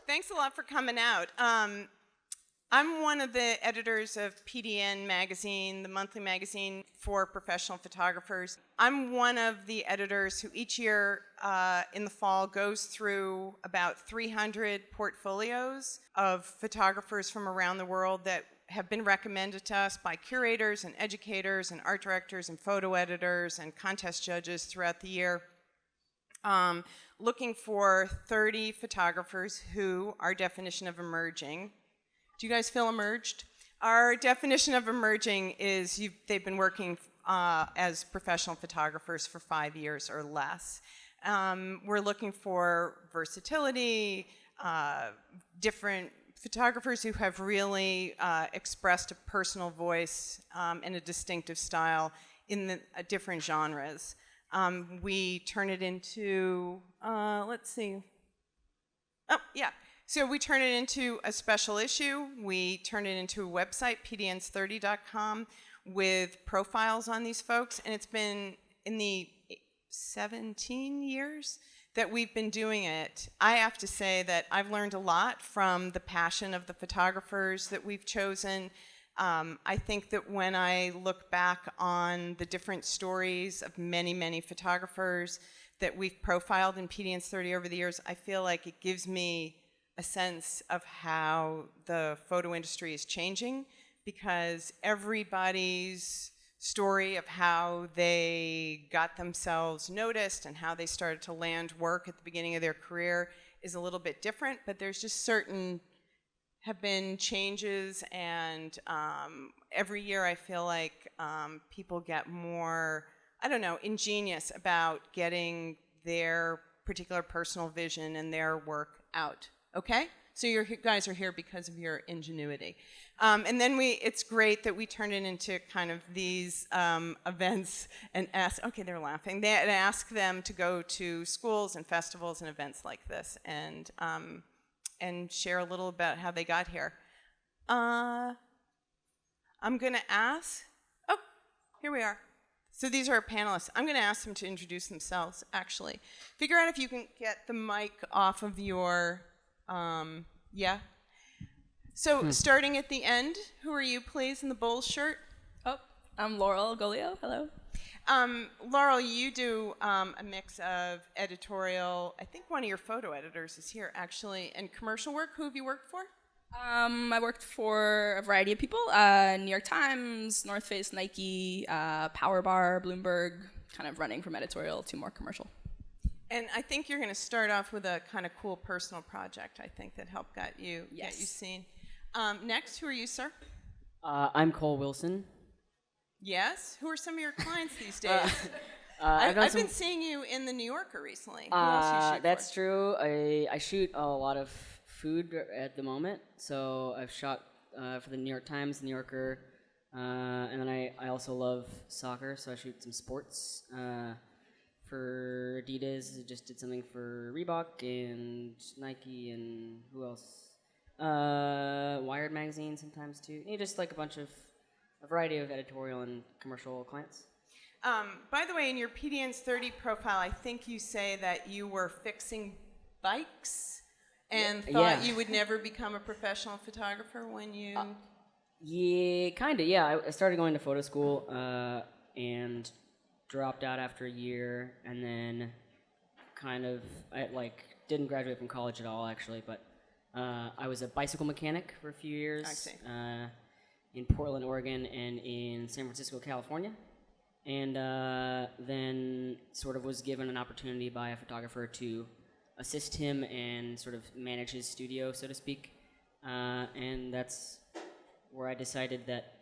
Thanks a lot for coming out. I'm one of the editors of PDN magazine, the monthly magazine for professional photographers. I'm one of the editors who each year in the fall goes through about 300 portfolios of photographers from around the world that have been recommended to us by curators and educators and art directors and photo editors and contest judges throughout the year. Looking for 30 photographers who, our definition of emerging. Do you guys feel emerged? Our definition of emerging is they've been working as professional photographers for 5 years or less. We're looking for versatility, different photographers who have really expressed a personal voice and a distinctive style in different genres. We turn it into, let's see. Oh, yeah. So we turn it into a special issue. We turn it into a website, pdns30.com, with profiles on these folks. And it's been in the 17 years that we've been doing it. I have to say that I've learned a lot from the passion of the photographers that we've chosen. I think that when I look back on the different stories of many, many photographers that we've profiled in PDN's 30 over the years, I feel like it gives me a sense of how the photo industry is changing, because everybody's story of how they got themselves noticed and how they started to land work at the beginning of their career is a little bit different, but there's just certain have been changes, and every year I feel like people get more, I don't know, ingenious about getting their particular personal vision and their work out. Okay? So you guys are here because of your ingenuity. And then it's great that we turn it into kind of these events and ask, okay, they're laughing, and ask them to go to schools and festivals and events like this and share a little about how they got here. I'm gonna ask, oh, here we are. So these are our panelists. I'm gonna ask them to introduce themselves, actually. Figure out if you can get the mic off of your, yeah. So starting at the end, who are you, please, in the Bulls shirt? Oh, I'm Laurel Golio. Hello. Laurel, you do a mix of editorial. I think one of your photo editors is here, actually, and commercial work. Who have you worked for? I worked for a variety of people. New York Times, North Face, Nike, Power Bar, Bloomberg, kind of running from editorial to more commercial. And I think you're going to start off with a kind of cool personal project, I think, that helped get you seen. Next, who are you, sir? I'm Cole Wilson. Yes? Who are some of your clients these days? I've been seeing you in the New Yorker recently. Who else do you shoot That's for? true. I shoot a lot of food at the moment. So I've shot for the New York Times, the New Yorker, and then I also love soccer, so I shoot some sports. For Adidas, I just did something for Reebok and Nike and who else? Wired magazine sometimes too. Just like a variety of editorial and commercial clients. By the way, in your PDN's 30 profile, I think you say that you were fixing bikes and thought you would never become a professional photographer when you... Yeah, kind of, yeah. I started going to photo school and dropped out after a year, and then I didn't graduate from college at all, actually, but I was a bicycle mechanic for a few years. I see. In Portland, Oregon, and in San Francisco, California. And then sort of was given an opportunity by a photographer to assist him and sort of manage his studio, so to speak. And that's where I decided that,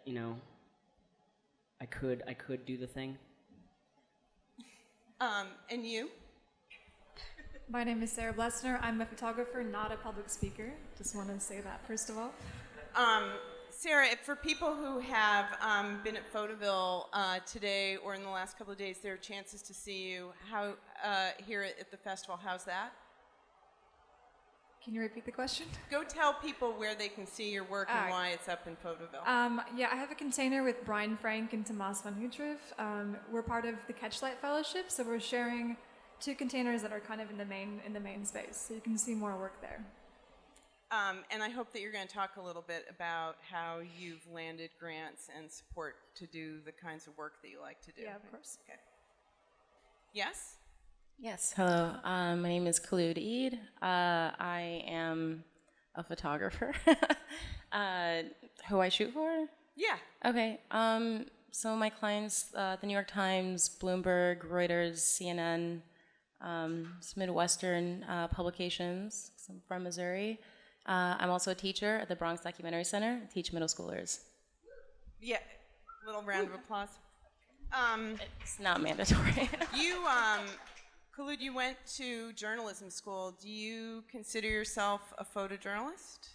I could do the thing. And you? My name is Sarah Blesener. I'm a photographer, not a public speaker. Just want to say that, first of all. Sarah, for people who have been at Photoville today or in the last couple of days, there are chances to see you here at the festival. How's that? Can you repeat the question? Go tell people where they can see your work and why it's up in Photoville. Yeah, I have a container with Brian Frank and Tomas van Hutrev. We're part of the Catchlight Fellowship, so we're sharing 2 containers that are kind of in the main space, so you can see more work there. And I hope that you're going to talk a little bit about how you've landed grants and support to do the kinds of work that you like to do. Yeah, of course. Okay. Yes? Yes, hello. My name is Kholood Eid. I am a photographer. Who I shoot for? Yeah. Okay. So my clients, the New York Times, Bloomberg, Reuters, CNN, some Midwestern publications. I'm from Missouri. I'm also a teacher at the Bronx Documentary Center. I teach middle schoolers. Yeah. Little round of applause. It's not mandatory. Kholood, you went to journalism school. Do you consider yourself a photojournalist?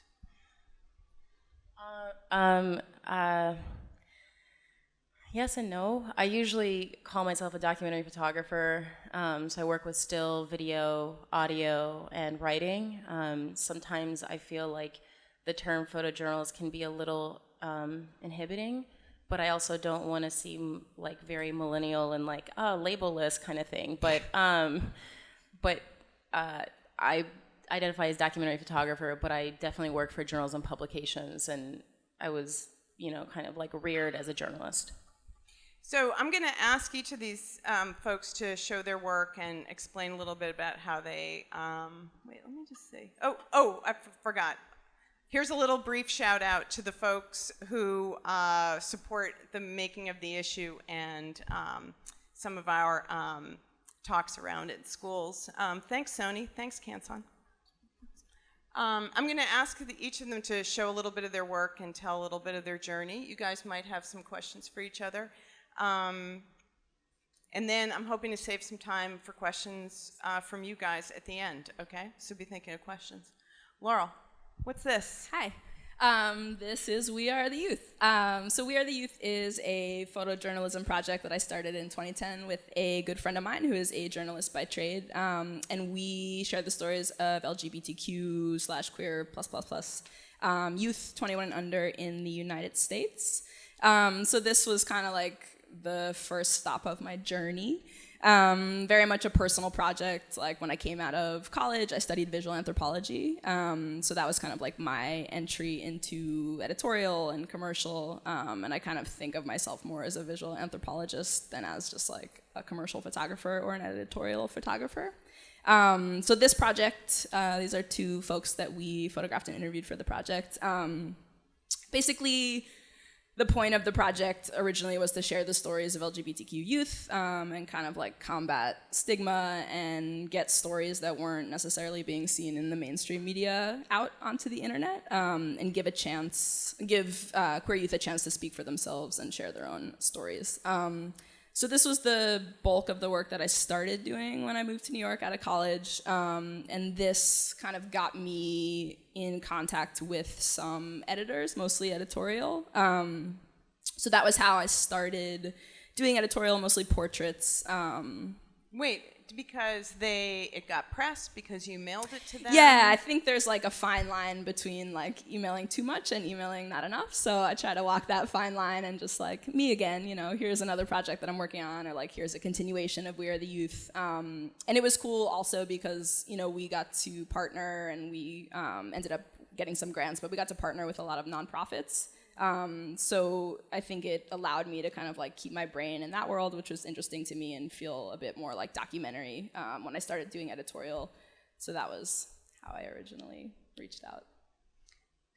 Yes and no. I usually call myself a documentary photographer. So I work with still, video, audio, and writing. Sometimes I feel like the term photojournalist can be a little inhibiting, but I also don't want to seem like very millennial and like, label-less kind of thing. But I identify as documentary photographer, but I definitely work for journalism publications, and I was, kind of like reared as a journalist. So I'm going to ask each of these folks to show their work and explain a little bit about how they, wait, let me just see. I forgot. Here's a little brief shout out to the folks who support the making of the issue and some of our talks around it in schools. Thanks, Sony. Thanks, Canson. I'm going to ask each of them to show a little bit of their work and tell a little bit of their journey. You guys might have some questions for each other. And then I'm hoping to save some time for questions from you guys at the end, okay? So be thinking of questions. Laurel, what's this? Hi. This is We Are the Youth. So We Are the Youth is a photojournalism project that I started in 2010 with a good friend of mine who is a journalist by trade. And we share the stories of LGBTQ/queer + youth 21 and under in the United States. So this was kind of like the first stop of my journey. Very much a personal project. Like when I came out of college, I studied visual anthropology. So that was kind of like my entry into editorial and commercial. And I kind of think of myself more as a visual anthropologist than as just like a commercial photographer or an editorial photographer. So this project, these are two folks that we photographed and interviewed for the project. Basically, the point of the project originally was to share the stories of LGBTQ youth and kind of like combat stigma and get stories that weren't necessarily being seen in the mainstream media out onto the internet and give queer youth a chance to speak for themselves and share their own stories. So this was the bulk of the work that I started doing when I moved to New York out of college, and this kind of got me in contact with some editors, mostly editorial. So that was how I started doing editorial, mostly portraits. Wait, because it got pressed because you mailed it to them? Yeah, I think there's like a fine line between like emailing too much and emailing not enough. So I try to walk that fine line and just like, me again, here's another project that I'm working on, or like, here's a continuation of We Are the Youth. And it was cool also because, we got to partner and we ended up getting some grants, but we got to partner with a lot of nonprofits. So I think it allowed me to kind of like keep my brain in that world, which was interesting to me, and feel a bit more like documentary when I started doing editorial. So that was how I originally reached out.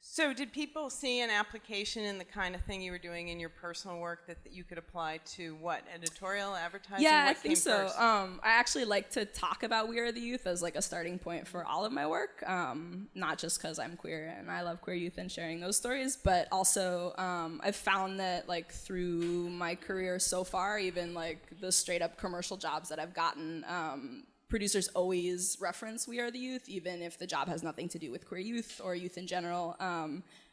So did people see an application in the kind of thing you were doing in your personal work that you could apply to what, editorial, advertising? Yeah, what I think so. First? I actually like to talk about We Are the Youth as like a starting point for all of my work, not just because I'm queer and I love queer youth and sharing those stories, but also I've found that like through my career so far, even like the straight up commercial jobs that I've gotten, producers always reference We Are the Youth, even if the job has nothing to do with queer youth or youth in general.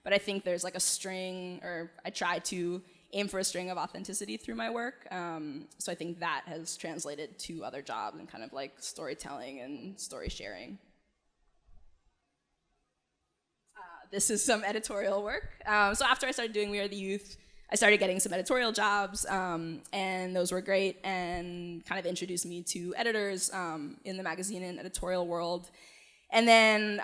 But I think there's like a string, or I try to aim for a string of authenticity through my work. So I think that has translated to other jobs and kind of like storytelling and story sharing. This is some editorial work. So after I started doing We Are the Youth, I started getting some editorial jobs, and those were great and kind of introduced me to editors in the magazine and editorial world. And then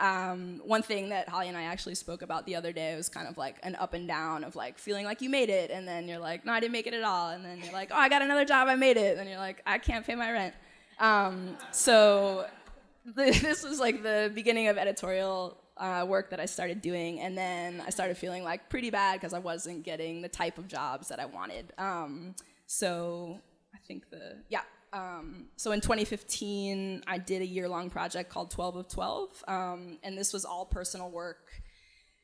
one thing that Holly and I actually spoke about the other day was kind of like an up and down of like feeling like you made it, and then you're like, no, I didn't make it at all, and then you're like, oh, I got another job, I made it, and then you're like, I can't pay my rent. So this was like the beginning of editorial work that I started doing, and then I started feeling like pretty bad because I wasn't getting the type of jobs that I wanted. So I think so in 2015, I did a year-long project called 12 of 12, and this was all personal work.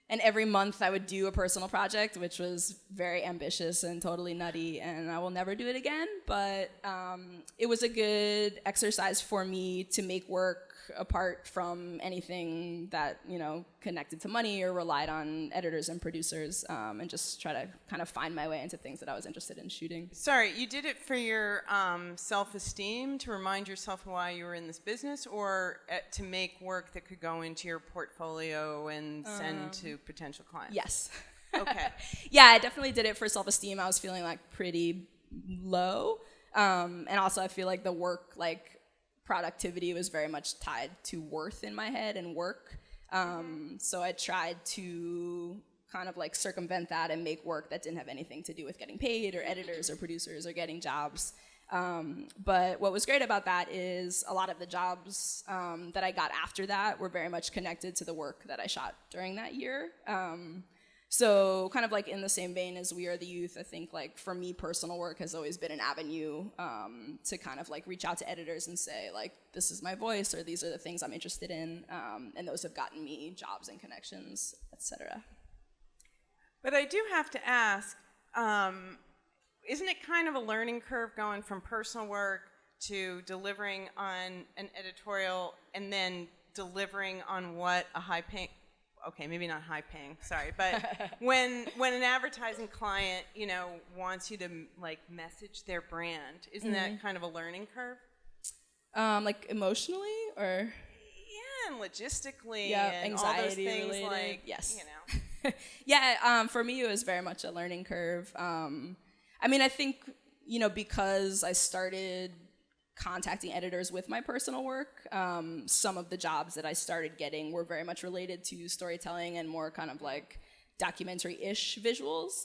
And every month I would do a personal project, which was very ambitious and totally nutty, and I will never do it again. But it was a good exercise for me to make work apart from anything that, you know, connected to money or relied on editors and producers, and just try to kind of find my way into things that I was interested in shooting. Sorry, you did it for your self-esteem, to remind yourself why you were in this business, or to make work that could go into your portfolio and send to potential clients? Yes. Okay. Yeah, I definitely did it for self-esteem. I was feeling like pretty low. And also I feel like the work, like, productivity was very much tied to worth in my head and work. So I tried to kind of like circumvent that and make work that didn't have anything to do with getting paid or editors or producers or getting jobs. But what was great about that is a lot of the jobs that I got after that were very much connected to the work that I shot during that year. So kind of like in the same vein as We Are the Youth, I think like for me, personal work has always been an avenue to kind of like reach out to editors and say like, this is my voice, or these are the things I'm interested in, and those have gotten me jobs and connections, etc. But I do have to ask, isn't it kind of a learning curve going from personal work to delivering on an editorial and then delivering on what a high-paying, okay, maybe not high-paying, sorry, but when an advertising client, you know, wants you to like message their brand, isn't that kind of a learning curve? Like emotionally, or? Yeah, and logistically, Yeah, and anxiety all those things, related. like, Yes. you know. Yeah, for me it was very much a learning curve. I mean, I think, you know, because I started contacting editors with my personal work, some of the jobs that I started getting were very much related to storytelling and more kind of like documentary-ish visuals.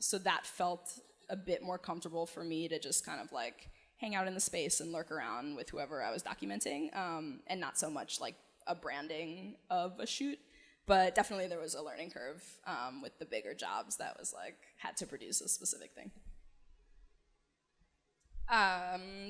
So that felt a bit more comfortable for me to just kind of like hang out in the space and lurk around with whoever I was documenting, and not so much like a branding of a shoot. But definitely there was a learning curve with the bigger jobs that was like, had to produce a specific thing.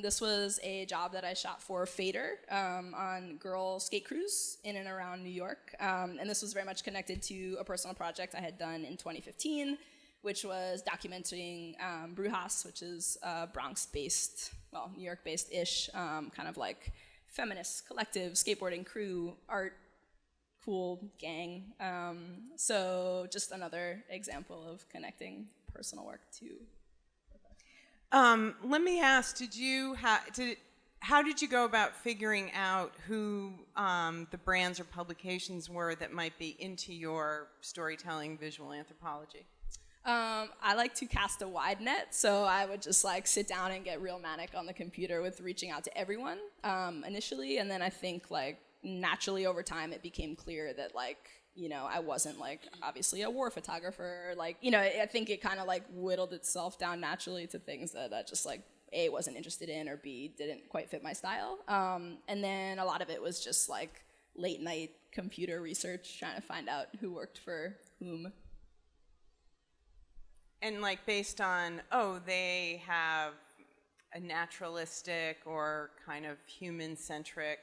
This was a job that I shot for Fader on girl skate crews in and around New York. And this was very much connected to a personal project I had done in 2015, which was documenting Brujas, which is Bronx-based, well, New York-based-ish, kind of like feminist collective, skateboarding crew, art, cool gang. So just another example of connecting personal work to. Let me ask, how did you go about figuring out who the brands or publications were that might be into your storytelling visual anthropology? I like to cast a wide net, so I would just like sit down and get real manic on the computer with reaching out to everyone initially, and then I think like naturally over time it became clear that like, you know, I wasn't like obviously a war photographer, like, you know, I think it kind of like whittled itself down naturally to things that I just like A, wasn't interested in, or B, didn't quite fit my style. And then a lot of it was just like late night computer research, trying to find out who worked for whom. And like based on, oh, they have a naturalistic or kind of human-centric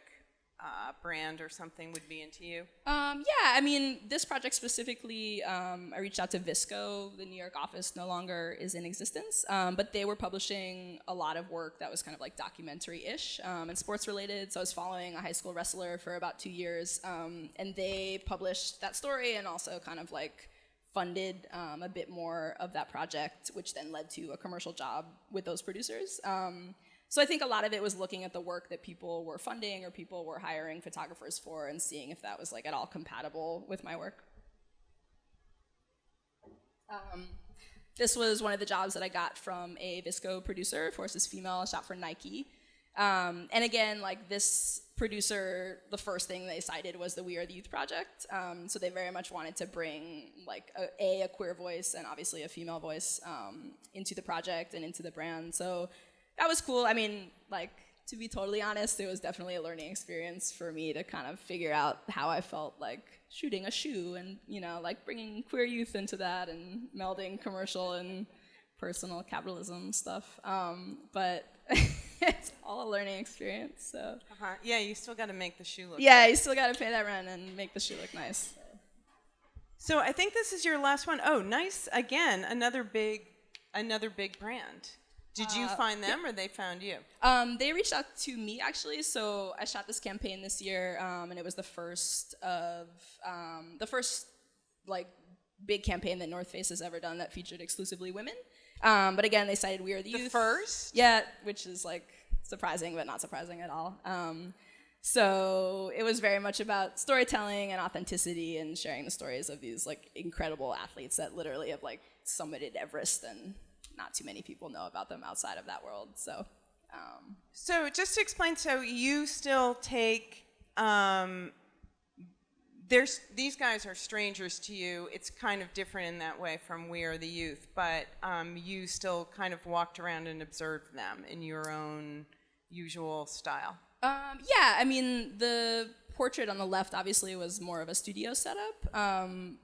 brand or something would be into you? Yeah, I mean, this project specifically, I reached out to Visco. The New York office no longer is in existence, but they were publishing a lot of work that was kind of like documentary-ish and sports-related. So I was following a high school wrestler for about 2 years, and they published that story and also kind of like funded a bit more of that project, which then led to a commercial job with those producers. So I think a lot of it was looking at the work that people were funding or people were hiring photographers for and seeing if that was like at all compatible with my work. This was one of the jobs that I got from a Visco producer, Forces Female, shot for Nike. And again, like this producer, the first thing they cited was the We Are the Youth project. So they very much wanted to bring like a queer voice and obviously a female voice into the project and into the brand. So that was cool. I mean, like, to be totally honest, it was definitely a learning experience for me to kind of figure out how I felt like shooting a shoe and, you know, like bringing queer youth into that and melding commercial and personal capitalism stuff. But it's all a learning experience, so. Yeah, you still got to make the shoe look Yeah, good. you still got to pay that rent and make the shoe look nice. So I think this is your last one. Oh, nice. Again, another big brand. Did you find them or they found you? They reached out to me actually. So I shot this campaign this year, and it was the first like big campaign that North Face has ever done that featured exclusively women. But again, they cited We Are the Youth. The first? Yeah, which is like surprising, but not surprising at all. So it was very much about storytelling and authenticity and sharing the stories of these like incredible athletes that literally have like summited Everest, and not too many people know about them outside of that world. So, So just to explain, so you still take, these guys are strangers to you. It's kind of different in that way from We Are the Youth, but you still kind of walked around and observed them in your own usual style. yeah, I mean, the portrait on the left obviously was more of a studio setup,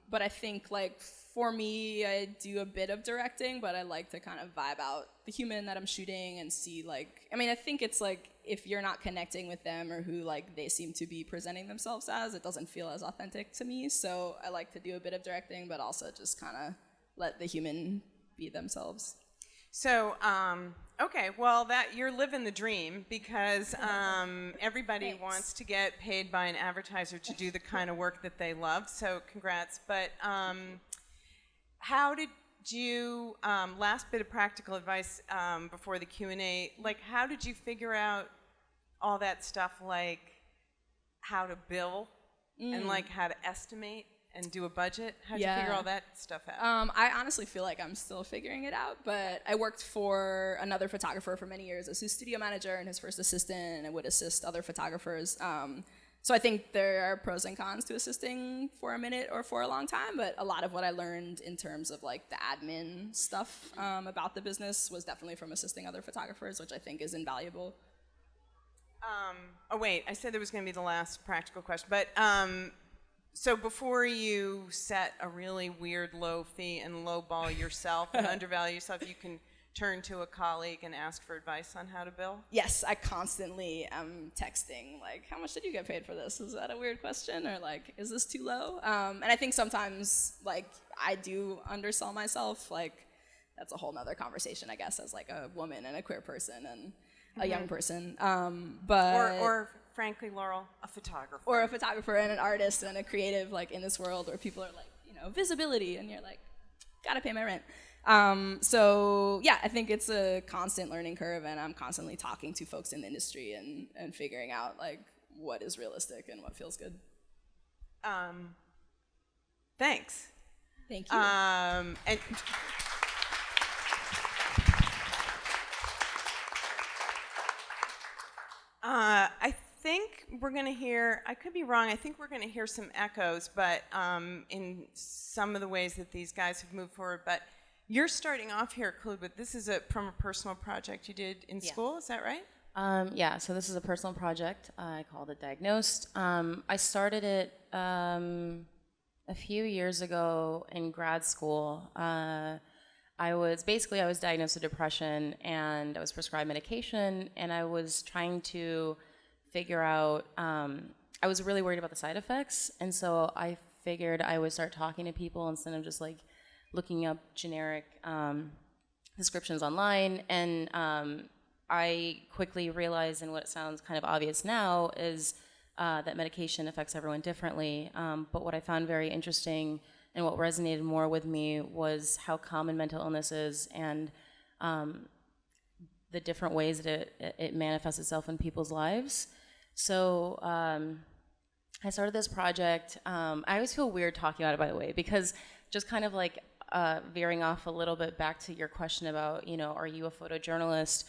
but I think like for me, I do a bit of directing, but I like to kind of vibe out the human that I'm shooting and see like, I mean, I think it's like if you're not connecting with them or who like they seem to be presenting themselves as, it doesn't feel as authentic to me. So I like to do a bit of directing, but also just kind of let the human be themselves. So, okay, well, that you're living the dream because everybody wants to get paid by an advertiser to do the kind of work that they love. So, congrats. But how did you? Last bit of practical advice before the Q&A. Like, how did you figure out all that stuff, like how to bill and like how to estimate and do a budget? How'd you figure all that stuff out? I honestly feel like I'm still figuring it out, but I worked for another photographer for many years as his studio manager and his first assistant, and I would assist other photographers. So I think there are pros and cons to assisting for a minute or for a long time, but a lot of what I learned in terms of like the admin stuff about the business was definitely from assisting other photographers, which I think is invaluable. Oh wait, I said there was going to be the last practical question, but so before you set a really weird low fee and lowball yourself and undervalue yourself, you can turn to a colleague and ask for advice on how to bill? Yes, I constantly am texting, like, how much did you get paid for this? Is that a weird question? Or like, is this too low? And I think sometimes, like, I do undersell myself. Like, that's a whole nother conversation, I guess, as like a woman and a queer person and a young person. Or frankly, Laurel, a photographer. Or a photographer and an artist and a creative, like, in this world where people are like, you know, visibility, and you're like, gotta pay my rent. So yeah, I think it's a constant learning curve, and I'm constantly talking to folks in the industry and figuring out like what is realistic and what feels good. Thanks. Thank you. And I think we're going to hear, I could be wrong, I think we're going to hear some echoes, but in some of the ways that these guys have moved forward. But you're starting off here at Kholood, but this is from a personal project you did in school, is that right? Yeah, so this is a personal project. I called it Diagnosed. I started it a few years ago in grad school. I was diagnosed with depression, and I was prescribed medication, and I was trying to figure out, I was really worried about the side effects, and so I figured I would start talking to people instead of just like looking up generic descriptions online, and I quickly realized, and what sounds kind of obvious now, is that medication affects everyone differently, but what I found very interesting and what resonated more with me was how common mental illness is, and the different ways that it manifests itself in people's lives. So I started this project. I always feel weird talking about it, by the way, because just kind of like veering off a little bit back to your question about, you know, are you a photojournalist?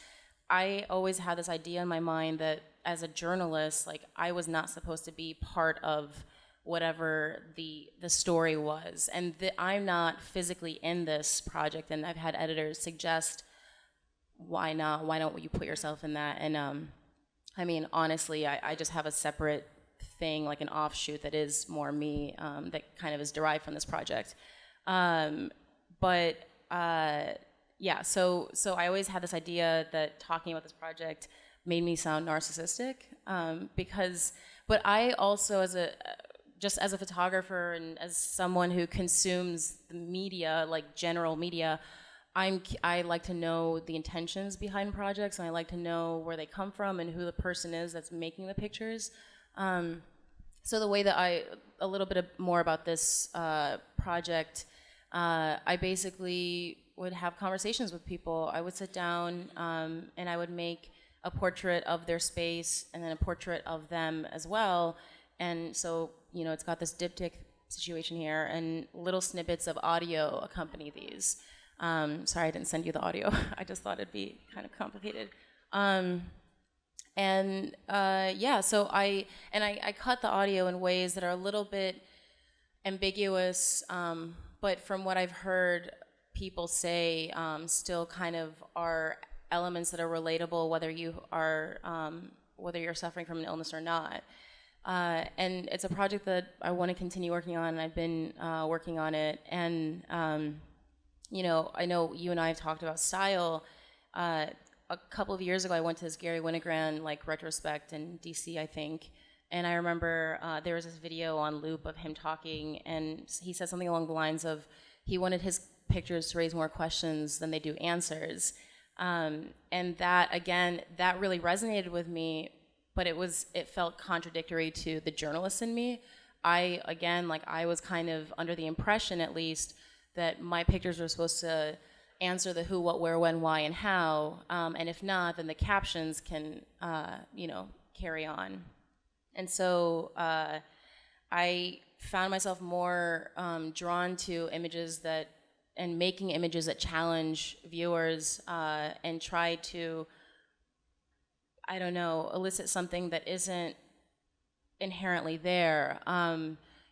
I always had this idea in my mind that as a journalist, like I was not supposed to be part of whatever the story was, and I'm not physically in this project. And I've had editors suggest, why not? Why don't you put yourself in that? And I mean, honestly, I just have a separate thing, like an offshoot that is more me, that kind of is derived from this project. Yeah, so I always had this idea that talking about this project made me sound narcissistic, but I also, just as a photographer and as someone who consumes the media, like general media, I like to know the intentions behind projects, and I like to know where they come from and who the person is that's making the pictures. So the way that a little bit more about this project, I basically would have conversations with people. I would sit down and I would make a portrait of their space and then a portrait of them as well. And so, you know, it's got this diptych situation here, and little snippets of audio accompany these. Sorry, I didn't send you the audio. I just thought it'd be kind of complicated. Yeah, so I cut the audio in ways that are a little bit ambiguous, but from what I've heard people say, still kind of are elements that are relatable, whether you're suffering from an illness or not. And it's a project that I want to continue working on, and I've been working on it. And you know, I know you and I have talked about style. A couple of years ago, I went to this Gary Winogrand like retrospect in DC, I think, and I remember there was this video on loop of him talking, and he said something along the lines of he wanted his pictures to raise more questions than they do answers, and that again, that really resonated with me, but it felt contradictory to the journalist in me. I was kind of under the impression, at least, that my pictures were supposed to answer the who, what, where, when, why, and how, and if not, then the captions can, carry on. And so I found myself more drawn to images and making images that challenge viewers and try to, elicit something that isn't inherently there.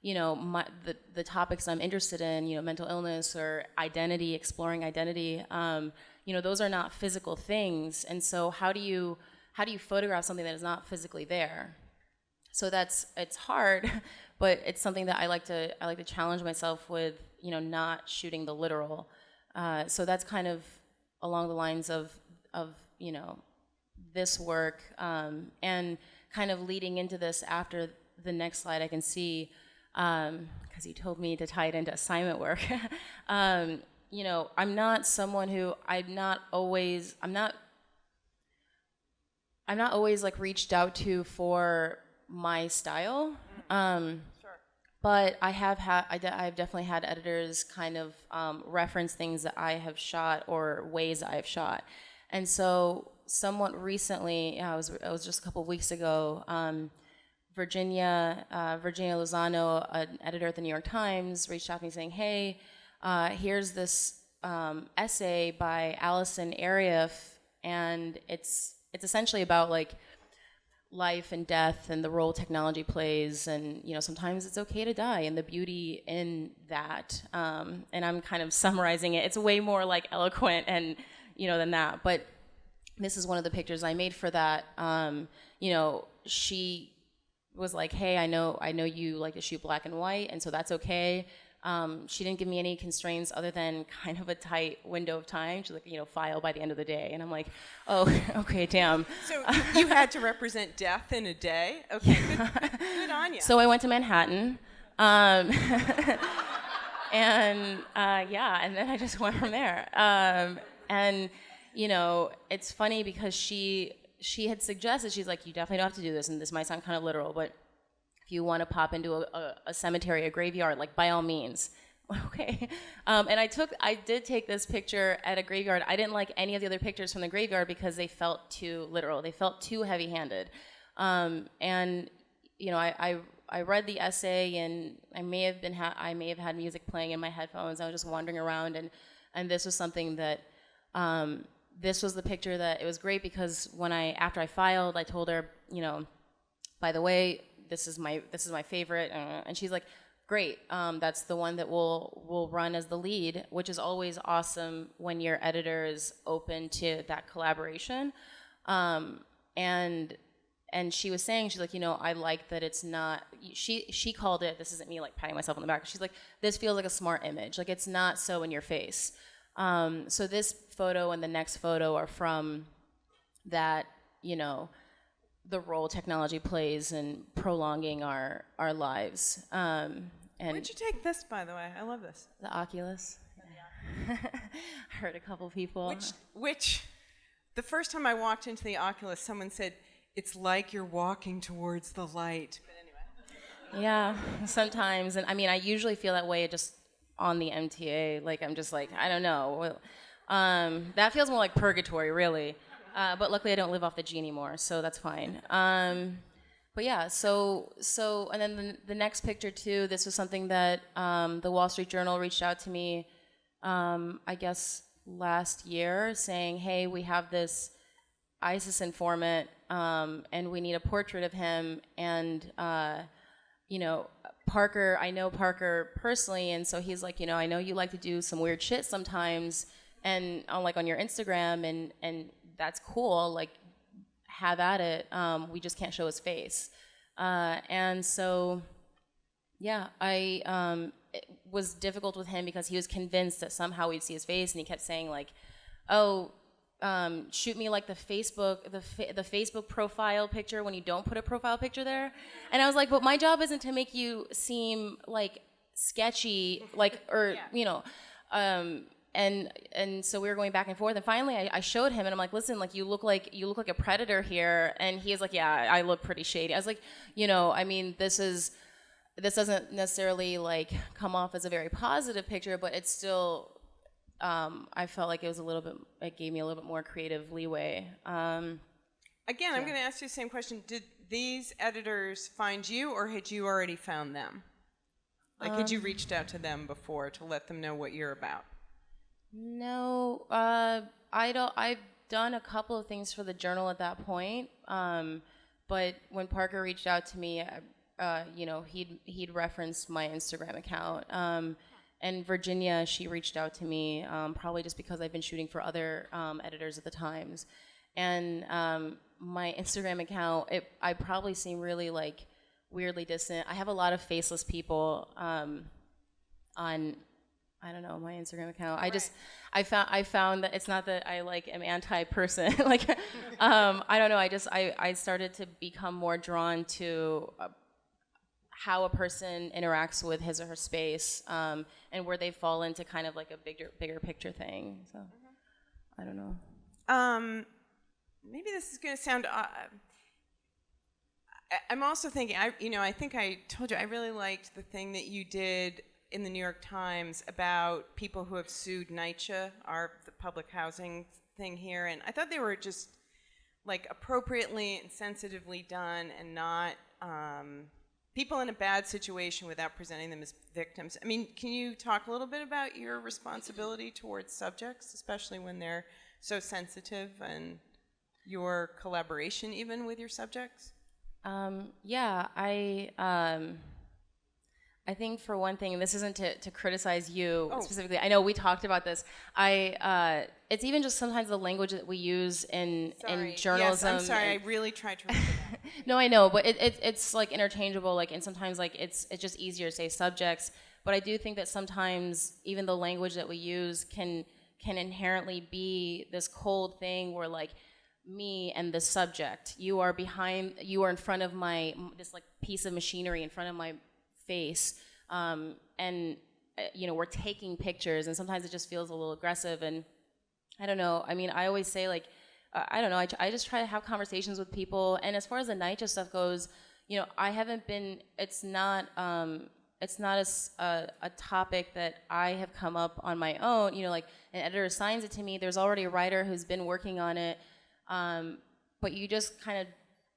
The topics I'm interested in, mental illness or identity, exploring identity, those are not physical things. And so how do you photograph something that is not physically there? So it's hard, but it's something that I like to challenge myself with, not shooting the literal. So that's kind of along the lines of this work, and kind of leading into this after the next slide I can see, because you told me to tie it into assignment work. I'm not someone who I'm not always like reached out to for my style. But I've definitely had editors kind of reference things that I have shot or ways I have shot. And so somewhat recently, it was just a couple of weeks ago, Virginia Lozano, an editor at the New York Times, reached out to me saying, hey, here's this essay by Alison Arieff, and it's essentially about like life and death and the role technology plays, and sometimes it's okay to die and the beauty in that. And I'm kind of summarizing it. It's way more like eloquent and than that. But this is one of the pictures I made for that. She was like, hey, I know you like to shoot black and white, and so that's okay. She didn't give me any constraints other than kind of a tight window of time. She's like, file by the end of the day. And I'm like, oh, okay, damn. So you had to represent death in a day? Okay, good on you. So I went to Manhattan. And then I just went from there. And it's funny because she had suggested, she's like, you definitely don't have to do this, and this might sound kind of literal, but if you want to pop into a cemetery, a graveyard, like by all means. Okay. And I did take this picture at a graveyard. I didn't like any of the other pictures from the graveyard because they felt too literal. They felt too heavy-handed. And I read the essay, and I may have had music playing in my headphones. I was just wandering around, and this was something that this was the picture that it was great because after I filed, I told her, by the way, this is my favorite, and she's like, great, that's the one that will run as the lead, which is always awesome when your editor is open to that collaboration. And she was saying, she's like, I like that it's not, she called it, this isn't me like patting myself on the back, she's like, this feels like a smart image, like it's not so in your face. So this photo and the next photo are from that, the role technology plays in prolonging our lives. And Where'd you take this, by the way? I love this. the Oculus. I heard a couple people. Which, the first time I walked into the Oculus, someone said, it's like you're walking towards the light. But anyway. Yeah, sometimes. And I mean, I usually feel that way just on the MTA. Like, I'm just like, I don't know. That feels more like purgatory, really. But luckily I don't live off the G anymore, so that's fine. But yeah, so and then the next picture too, this was something that the Wall Street Journal reached out to me, I guess last year, saying, hey, we have this ISIS informant, and we need a portrait of him, and Parker, I know Parker personally, and so he's like, I know you like to do some weird shit sometimes, and on your Instagram, and that's cool, like, have at it, we just can't show his face. And so, yeah, it was difficult with him because he was convinced that somehow we'd see his face, and he kept saying, like, oh, shoot me like the Facebook profile picture when you don't put a profile picture there. And I was like, but my job isn't to make you seem like sketchy, like, or, and so we were going back and forth, and finally I showed him, and I'm like, listen, like, you look like a predator here, and he is like, yeah, I look pretty shady. I was like, I mean, this doesn't necessarily like come off as a very positive picture, but it's still, I felt like it gave me a little bit more creative leeway. Again, I'm going to ask you the same question. Did these editors find you, or had you already found them? Like, had you reached out to them before to let them know what you're about? No, I've done a couple of things for the Journal at that point, but when Parker reached out to me, he'd referenced my Instagram account, and Virginia, she reached out to me, probably just because I've been shooting for other editors at the Times, and my Instagram account, I probably seem really like weirdly distant. I have a lot of faceless people on, I don't know, my Instagram account. Right. I found that it's not that I like am anti-person. Like, I don't know. I started to become more drawn to how a person interacts with his or her space, and where they fall into kind of like a bigger picture thing. So, I don't know. Maybe this is going to sound. I'm also thinking. I think I told you I really liked the thing that you did in the New York Times about people who have sued NYCHA, the public housing thing here, and I thought they were just like appropriately and sensitively done, and not people in a bad situation without presenting them as victims. I mean, can you talk a little bit about your responsibility towards subjects, especially when they're so sensitive, and your collaboration even with your subjects? Yeah, I think for one thing, and this isn't to criticize you specifically. I know we talked about this. It's even just sometimes the language that we use in journalism. Yes, I'm sorry. I really tried to remember that. No, I know, but it's like interchangeable. Like, and sometimes like it's just easier to say subjects. But I do think that sometimes even the language that we use can inherently be this cold thing where like me and the subject, you are in front of this like piece of machinery in front of my face, and we're taking pictures, and sometimes it just feels a little aggressive, and I don't know. I mean, I always say like, I don't know. I just try to have conversations with people, and as far as the NYCHA stuff goes, I haven't been. It's not a topic that I have come up on my own. Like an editor assigns it to me. There's already a writer who's been working on it, but you just kind of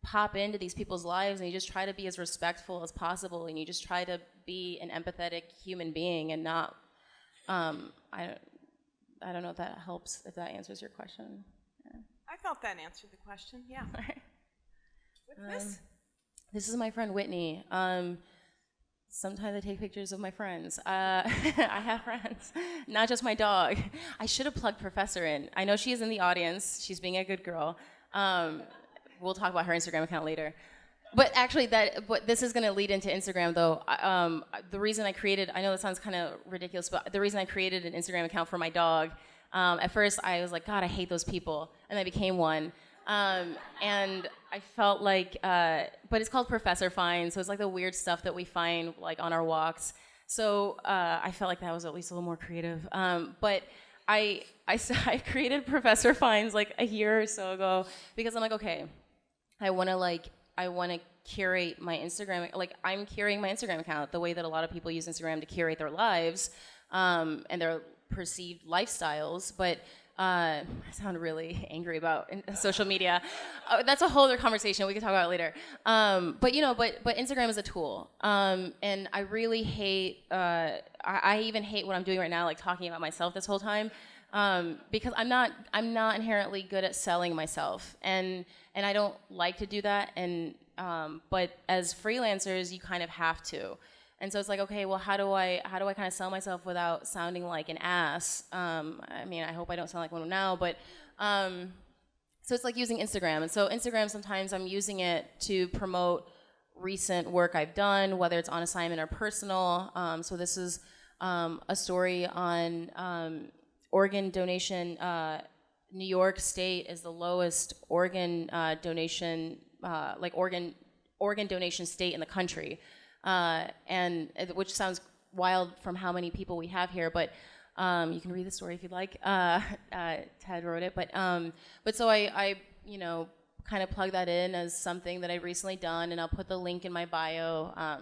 pop into these people's lives, and you just try to be as respectful as possible, and you just try to be an empathetic human being, and not I don't know if that helps, if that answers your question. I felt that answered the question. Yeah. All right. What's this? This is my friend Whitney. Sometimes I take pictures of my friends. I have friends, not just my dog. I should have plugged Professor in. I know she is in the audience. She's being a good girl. We'll talk about her Instagram account later. But actually, this is going to lead into Instagram, though. The reason I created, I know that sounds kind of ridiculous, but the reason I created an Instagram account for my dog, at first I was like, God, I hate those people. And I became one. And I felt like, but it's called Professor Find, so it's like the weird stuff that we find like on our walks. So I felt like that was at least a little more creative. But I created Professor Finds like a year or so ago because I'm like, okay, I want to curate my Instagram, like I'm curating my Instagram account the way that a lot of people use Instagram to curate their lives and their perceived lifestyles, but I sound really angry about social media. That's a whole other conversation. We can talk about it later. But Instagram is a tool, and I really hate. I even hate what I'm doing right now, like talking about myself this whole time, because I'm not inherently good at selling myself, and I don't like to do that. And but as freelancers, you kind of have to. And so it's like, okay, well, how do I kind of sell myself without sounding like an ass? I mean, I hope I don't sound like one now, but so it's like using Instagram. And so Instagram, sometimes I'm using it to promote recent work I've done, whether it's on assignment or personal. So this is a story on organ donation. New York State is the lowest organ donation, organ donation state in the country. And which sounds wild from how many people we have here, but you can read the story if you'd like. Ted wrote it, but so I kind of plug that in as something that I've recently done, and I'll put the link in my bio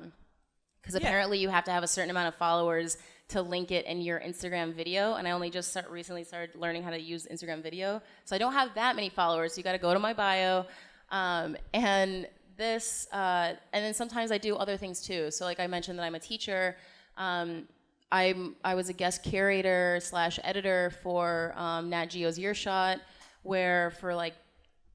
because apparently you have to have a certain amount of followers to link it in your Instagram video, and I only just recently started learning how to use Instagram video, so I don't have that many followers. So you got to go to my bio, and this, and then sometimes I do other things too. So like I mentioned that I'm a teacher. I was a guest curator / editor for Nat Geo's Earshot, where for like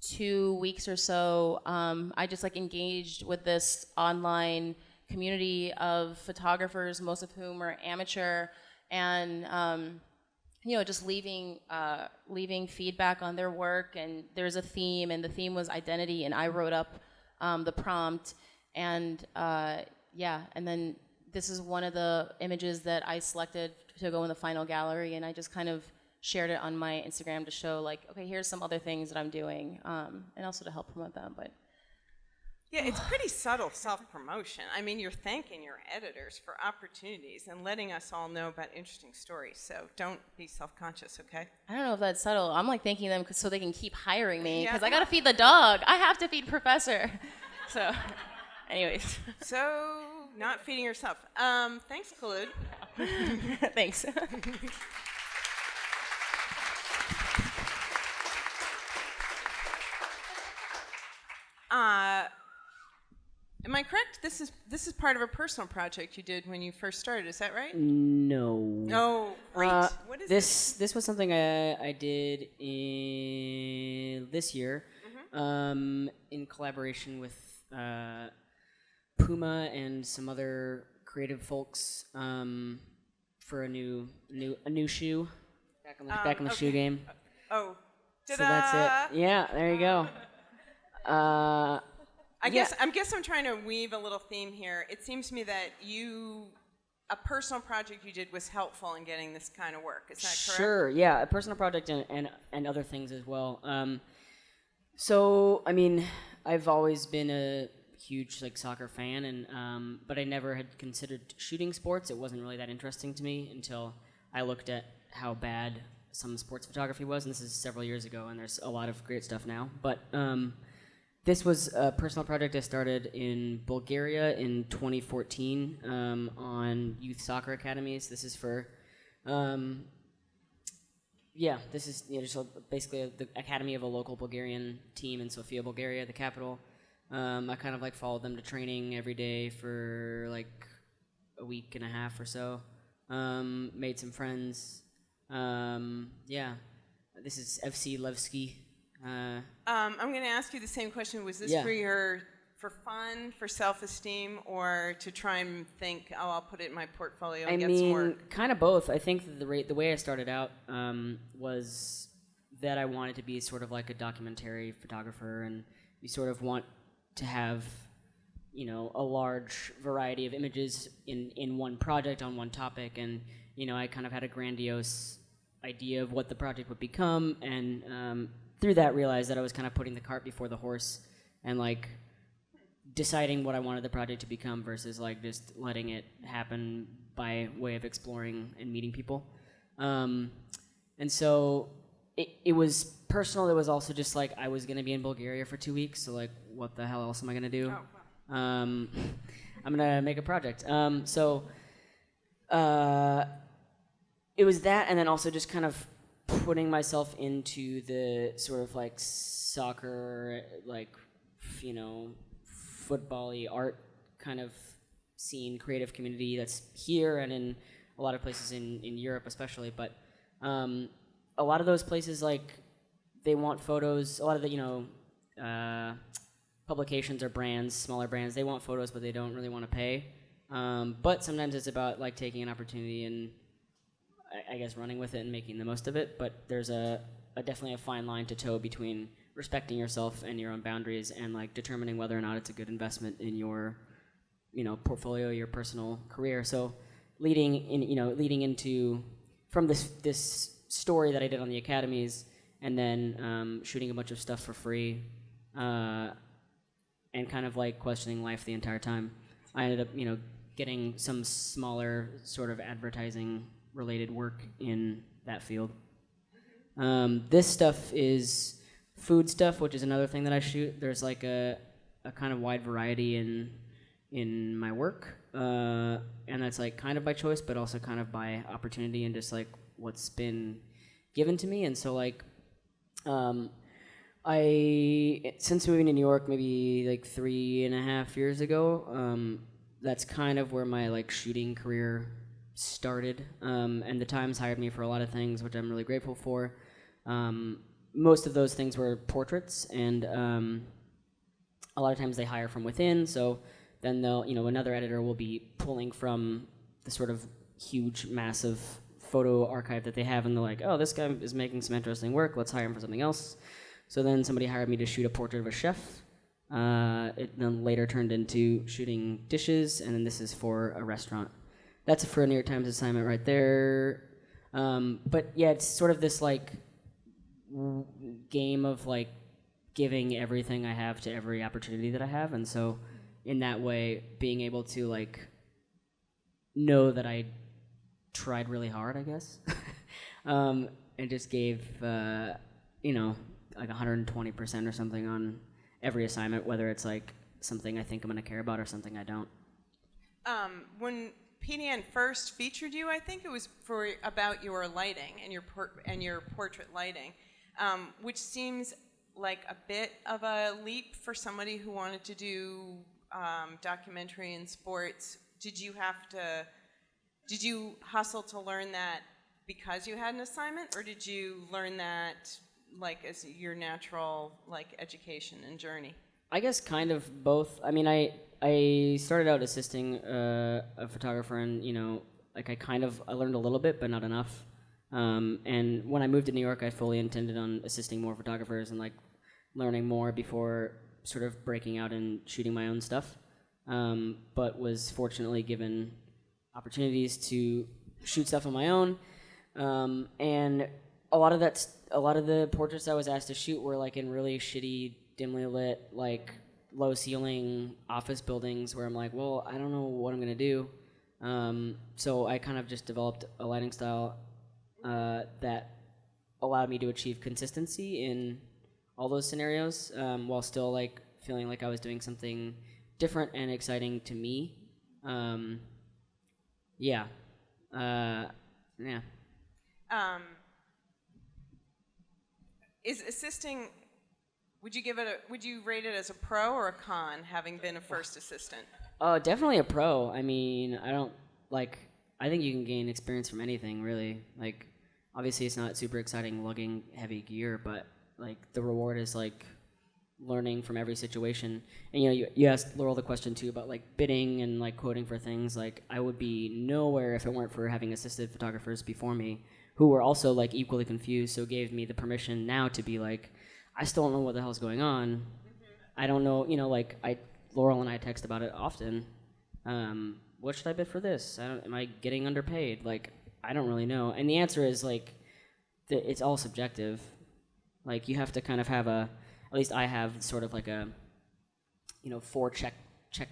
2 weeks or so, I just like engaged with this online community of photographers, most of whom are amateur, and just leaving feedback on their work. And there's a theme, and the theme was identity, and I wrote up the prompt, and and then this is one of the images that I selected to go in the final gallery, and I just kind of shared it on my Instagram to show like, okay, here's some other things that I'm doing, and also to help promote them. But yeah, it's pretty subtle self-promotion. I mean, you're thanking your editors for opportunities and letting us all know about interesting stories, so don't be self-conscious, okay? I don't know if that's subtle. I'm like thanking them so they can keep hiring me, because I gotta feed the dog. I have to feed Professor. So, anyways. So, not feeding yourself. Thanks, Kholood. Thanks. Am I correct? This is part of a personal project you did when you first started. Is that right? No. Oh, great. What is this? This was something I did in this year, in collaboration with Puma and some other creative folks for a new shoe. Back on the shoe game. Oh, so that's it. Yeah, there you go. I guess I'm trying to weave a little theme here. It seems to me that a personal project you did was helpful in getting this kind of work. Is that correct? Sure. Yeah, a personal project and other things as well. So I mean, I've always been a huge like soccer fan, and but I never had considered shooting sports. It wasn't really that interesting to me until I looked at how bad some sports photography was, and this is several years ago. And there's a lot of great stuff now, but. This was a personal project I started in Bulgaria in 2014 on youth soccer academies. This is for, this is just basically the academy of a local Bulgarian team in Sofia, Bulgaria, the capital. I kind of like followed them to training every day for like a week and a half or so. Made some friends. Yeah, this is FC Levski. I'm going to ask you the same question. Was this Yeah. for fun, for self-esteem, or to try and think, oh, I'll put it in my portfolio I and get some mean, work? kind of both. I think that the way I started out was that I wanted to be sort of like a documentary photographer, and you sort of want to have, you know, a large variety of images in one project on one topic, and you know, I kind of had a grandiose idea of what the project would become, and through that realized that I was kind of putting the cart before the horse, and like deciding what I wanted the project to become versus like just letting it happen by way of exploring and meeting people. And so it was personal. It was also just like I was going to be in Bulgaria for 2 weeks, so like what the hell else am I going to do? Oh, wow. I'm going to make a project. It was that, and then also just kind of putting myself into the sort of like soccer, like, you know, football-y art kind of scene, creative community that's here and in a lot of places in Europe especially. But a lot of those places, like, they want photos. A lot of the, you know, publications or brands, smaller brands, they want photos, but they don't really want to pay. But sometimes it's about like taking an opportunity and I guess running with it and making the most of it. But there's definitely a fine line to toe between respecting yourself and your own boundaries and like determining whether or not it's a good investment in your, you know, portfolio, your personal career. So leading into from this story that I did on the academies, and then shooting a bunch of stuff for free, and kind of like questioning life the entire time, I ended up, you know, getting some smaller sort of advertising related work in that field. This stuff is food stuff, which is another thing that I shoot. There's like a kind of wide variety in my work, and that's like kind of by choice, but also kind of by opportunity and just like what's been given to me. And so like, since moving to New York maybe like 3.5 years ago, that's kind of where my like shooting career started, and the Times hired me for a lot of things, which I'm really grateful for. Most of those things were portraits, and a lot of times they hire from within, so then they'll, you know, another editor will be pulling from the sort of huge, massive photo archive that they have, and they're like, oh, this guy is making some interesting work, let's hire him for something else. So then somebody hired me to shoot a portrait of a chef. It then later turned into shooting dishes, and then this is for a restaurant. That's for a New York Times assignment right there. But yeah, it's sort of this like game of like giving everything I have to every opportunity that I have, and so in that way, being able to like know that I tried really hard, I guess, and just gave you know, like 120% or something on every assignment, whether it's like something I think I'm gonna care about or something I don't. When PDN first featured you, I think it was about your lighting and your portrait lighting, which seems like a bit of a leap for somebody who wanted to do documentary and sports. Did you hustle to learn that because you had an assignment, or did you learn that like as your natural like education and journey? I guess kind of both. I mean, I started out assisting a photographer, and you know, like I learned a little bit, but not enough. And when I moved to New York, I fully intended on assisting more photographers and like learning more before sort of breaking out and shooting my own stuff. But was fortunately given opportunities to shoot stuff on my own. And a lot of the portraits I was asked to shoot were like in really shitty, dimly lit, like low ceiling office buildings where I'm like, well, I don't know what I'm gonna do. So I kind of just developed a lighting style that allowed me to achieve consistency in all those scenarios, while still like feeling like I was doing something different and exciting to me. Yeah. Is assisting? Would you rate it as a pro or a con, having been a first assistant? Definitely a pro. I mean, I think you can gain experience from anything, really. Like, obviously it's not super exciting lugging heavy gear, but like the reward is like learning from every situation. And you asked Laurel the question too about like bidding and like quoting for things. Like I would be nowhere if it weren't for having assisted photographers before me who were also like equally confused, so gave me the permission now to be like, I still don't know what the hell's going on. I don't know, like Laurel and I text about it often. What should I bid for this? Am I getting underpaid? Like, I don't really know. And the answer is like, it's all subjective. Like you have to kind of have at least I have sort of like a, 4 check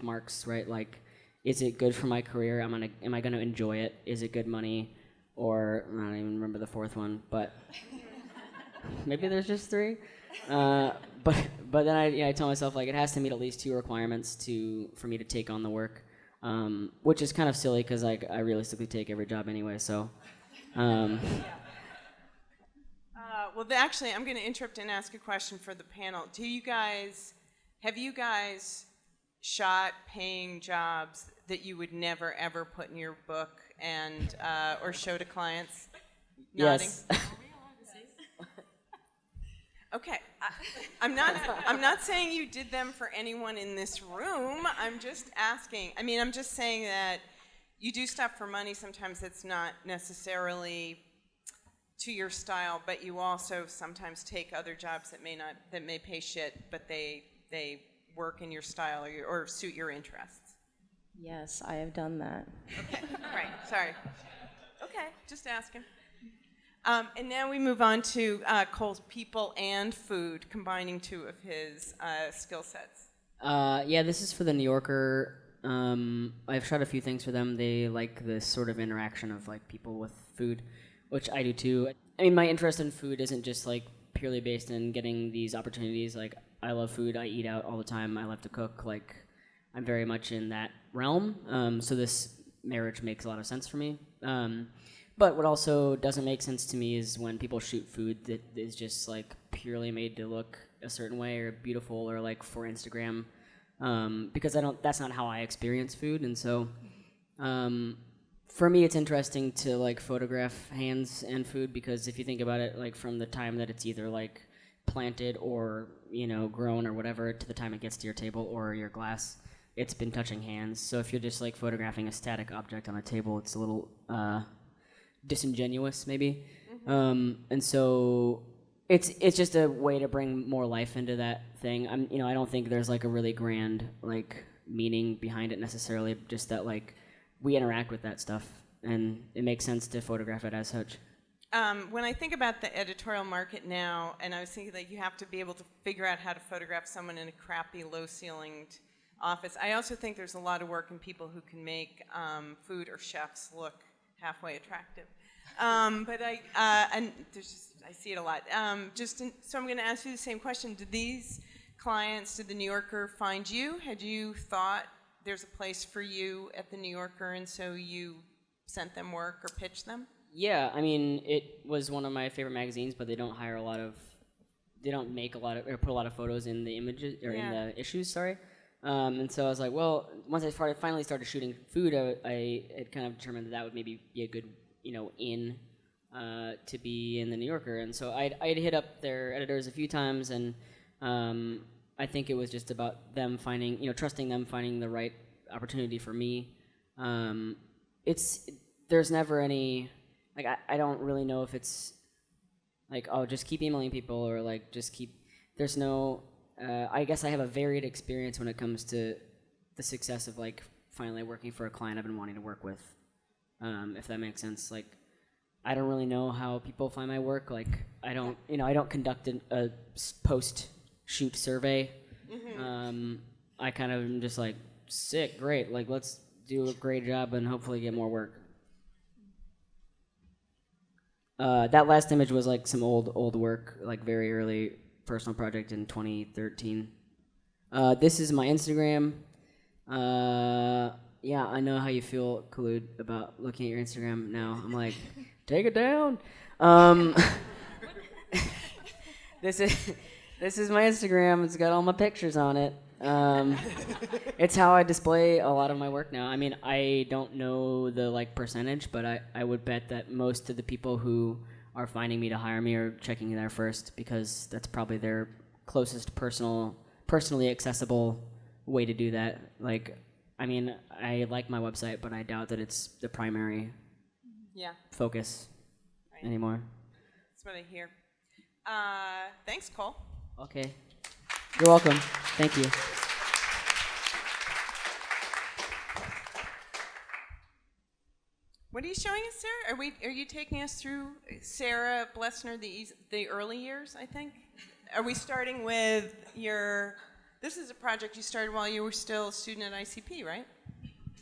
marks, right? Like, is it good for my career? Am I gonna enjoy it? Is it good money? Or I don't even remember the 4th one, but maybe there's just 3. But then I tell myself like it has to meet at least 2 requirements for me to take on the work, which is kind of silly because like I realistically take every job anyway. So. Well, actually, I'm going to interrupt and ask a question for the panel. Have you guys shot paying jobs that you would never ever put in your book and or show to clients? Nodding. Yes. Okay, I'm not saying you did them for anyone in this room. I'm just asking. I mean, I'm just saying that you do stuff for money sometimes that's not necessarily to your style, but you also sometimes take other jobs that may pay shit, but they work in your style or suit your interests. Yes, I have done that. Okay, right. Sorry. Okay, just asking. And now we move on to Cole's people and food, combining 2 of his skill sets. Yeah, this is for the New Yorker. I've shot a few things for them. They like this sort of interaction of like people with food, which I do too. I mean, my interest in food isn't just like purely based in getting these opportunities. Like, I love food. I eat out all the time. I love to cook. Like, I'm very much in that realm. So this marriage makes a lot of sense for me. But what also doesn't make sense to me is when people shoot food that is just like purely made to look a certain way or beautiful or like for Instagram, because that's not how I experience food. And so for me it's interesting to like photograph hands and food, because if you think about it, like from the time that it's either like planted or grown or whatever to the time it gets to your table or your glass, it's been touching hands. So if you're just like photographing a static object on a table, it's a little disingenuous maybe. And so it's just a way to bring more life into that thing. I don't think there's like a really grand like meaning behind it necessarily, just that like we interact with that stuff and it makes sense to photograph it as such. When I think about the editorial market now, and I was thinking like you have to be able to figure out how to photograph someone in a crappy low-ceilinged office, I also think there's a lot of work in people who can make food or chefs look halfway attractive. But I see it a lot. So I'm going to ask you the same question. Did the New Yorker find you? Had you thought there's a place for you at the New Yorker, and so you sent them work or pitched them? Yeah, I mean, it was one of my favorite magazines, but they don't make a lot of, or put a lot of photos in the images, or in the issues, sorry. And so I was like, well, once I finally started shooting food, I had kind of determined that would maybe be a good, to be in the New Yorker. And so I'd hit up their editors a few times, and I think it was just about them finding, trusting them finding the right opportunity for me. There's never any, like, I don't really know if it's like, oh, just keep emailing people, or like just keep, there's no, I guess I have a varied experience when it comes to the success of like finally working for a client I've been wanting to work with, if that makes sense. Like, I don't really know how people find my work. Like, I don't conduct a post-shoot survey. Mm-hmm. I kind of am just like, sick, great, like let's do a great job and hopefully get more work. That last image was like some old work, like very early personal project in 2013. This is my Instagram. Yeah, I know how you feel, Kholood, about looking at your Instagram now. I'm like, take it down. This is my Instagram. It's got all my pictures on it. It's how I display a lot of my work now. I mean, I don't know the like percentage, but I would bet that most of the people who are finding me to hire me or checking there first, because that's probably their closest personally accessible way to do that. Like, I mean, I like my website, but I doubt that it's the primary focus anymore. That's what I hear. Thanks, Cole. Okay. You're welcome. Thank you. What are you showing us, Sarah? Are you taking us through Sarah Blesener, the early years, I think? Are we starting with this is a project you started while you were still a student at ICP, right?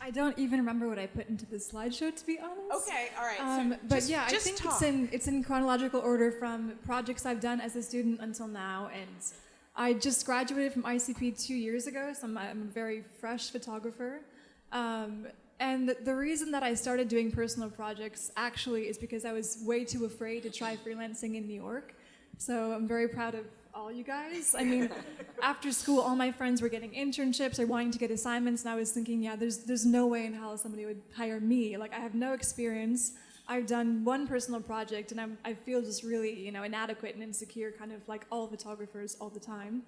I don't even remember what I put into the slideshow, to be honest. Okay, all right. But yeah, I think it's in chronological order from projects I've done as a student until now, and I just graduated from ICP 2 years ago, so I'm a very fresh photographer. And the reason that I started doing personal projects actually is because I was way too afraid to try freelancing in New York. So I'm very proud of all you guys. I mean, after school, all my friends were getting internships or wanting to get assignments, and I was thinking, yeah, there's no way in hell somebody would hire me. Like, I have no experience. I've done one personal project, and I feel just really, inadequate and insecure, kind of like all photographers all the time.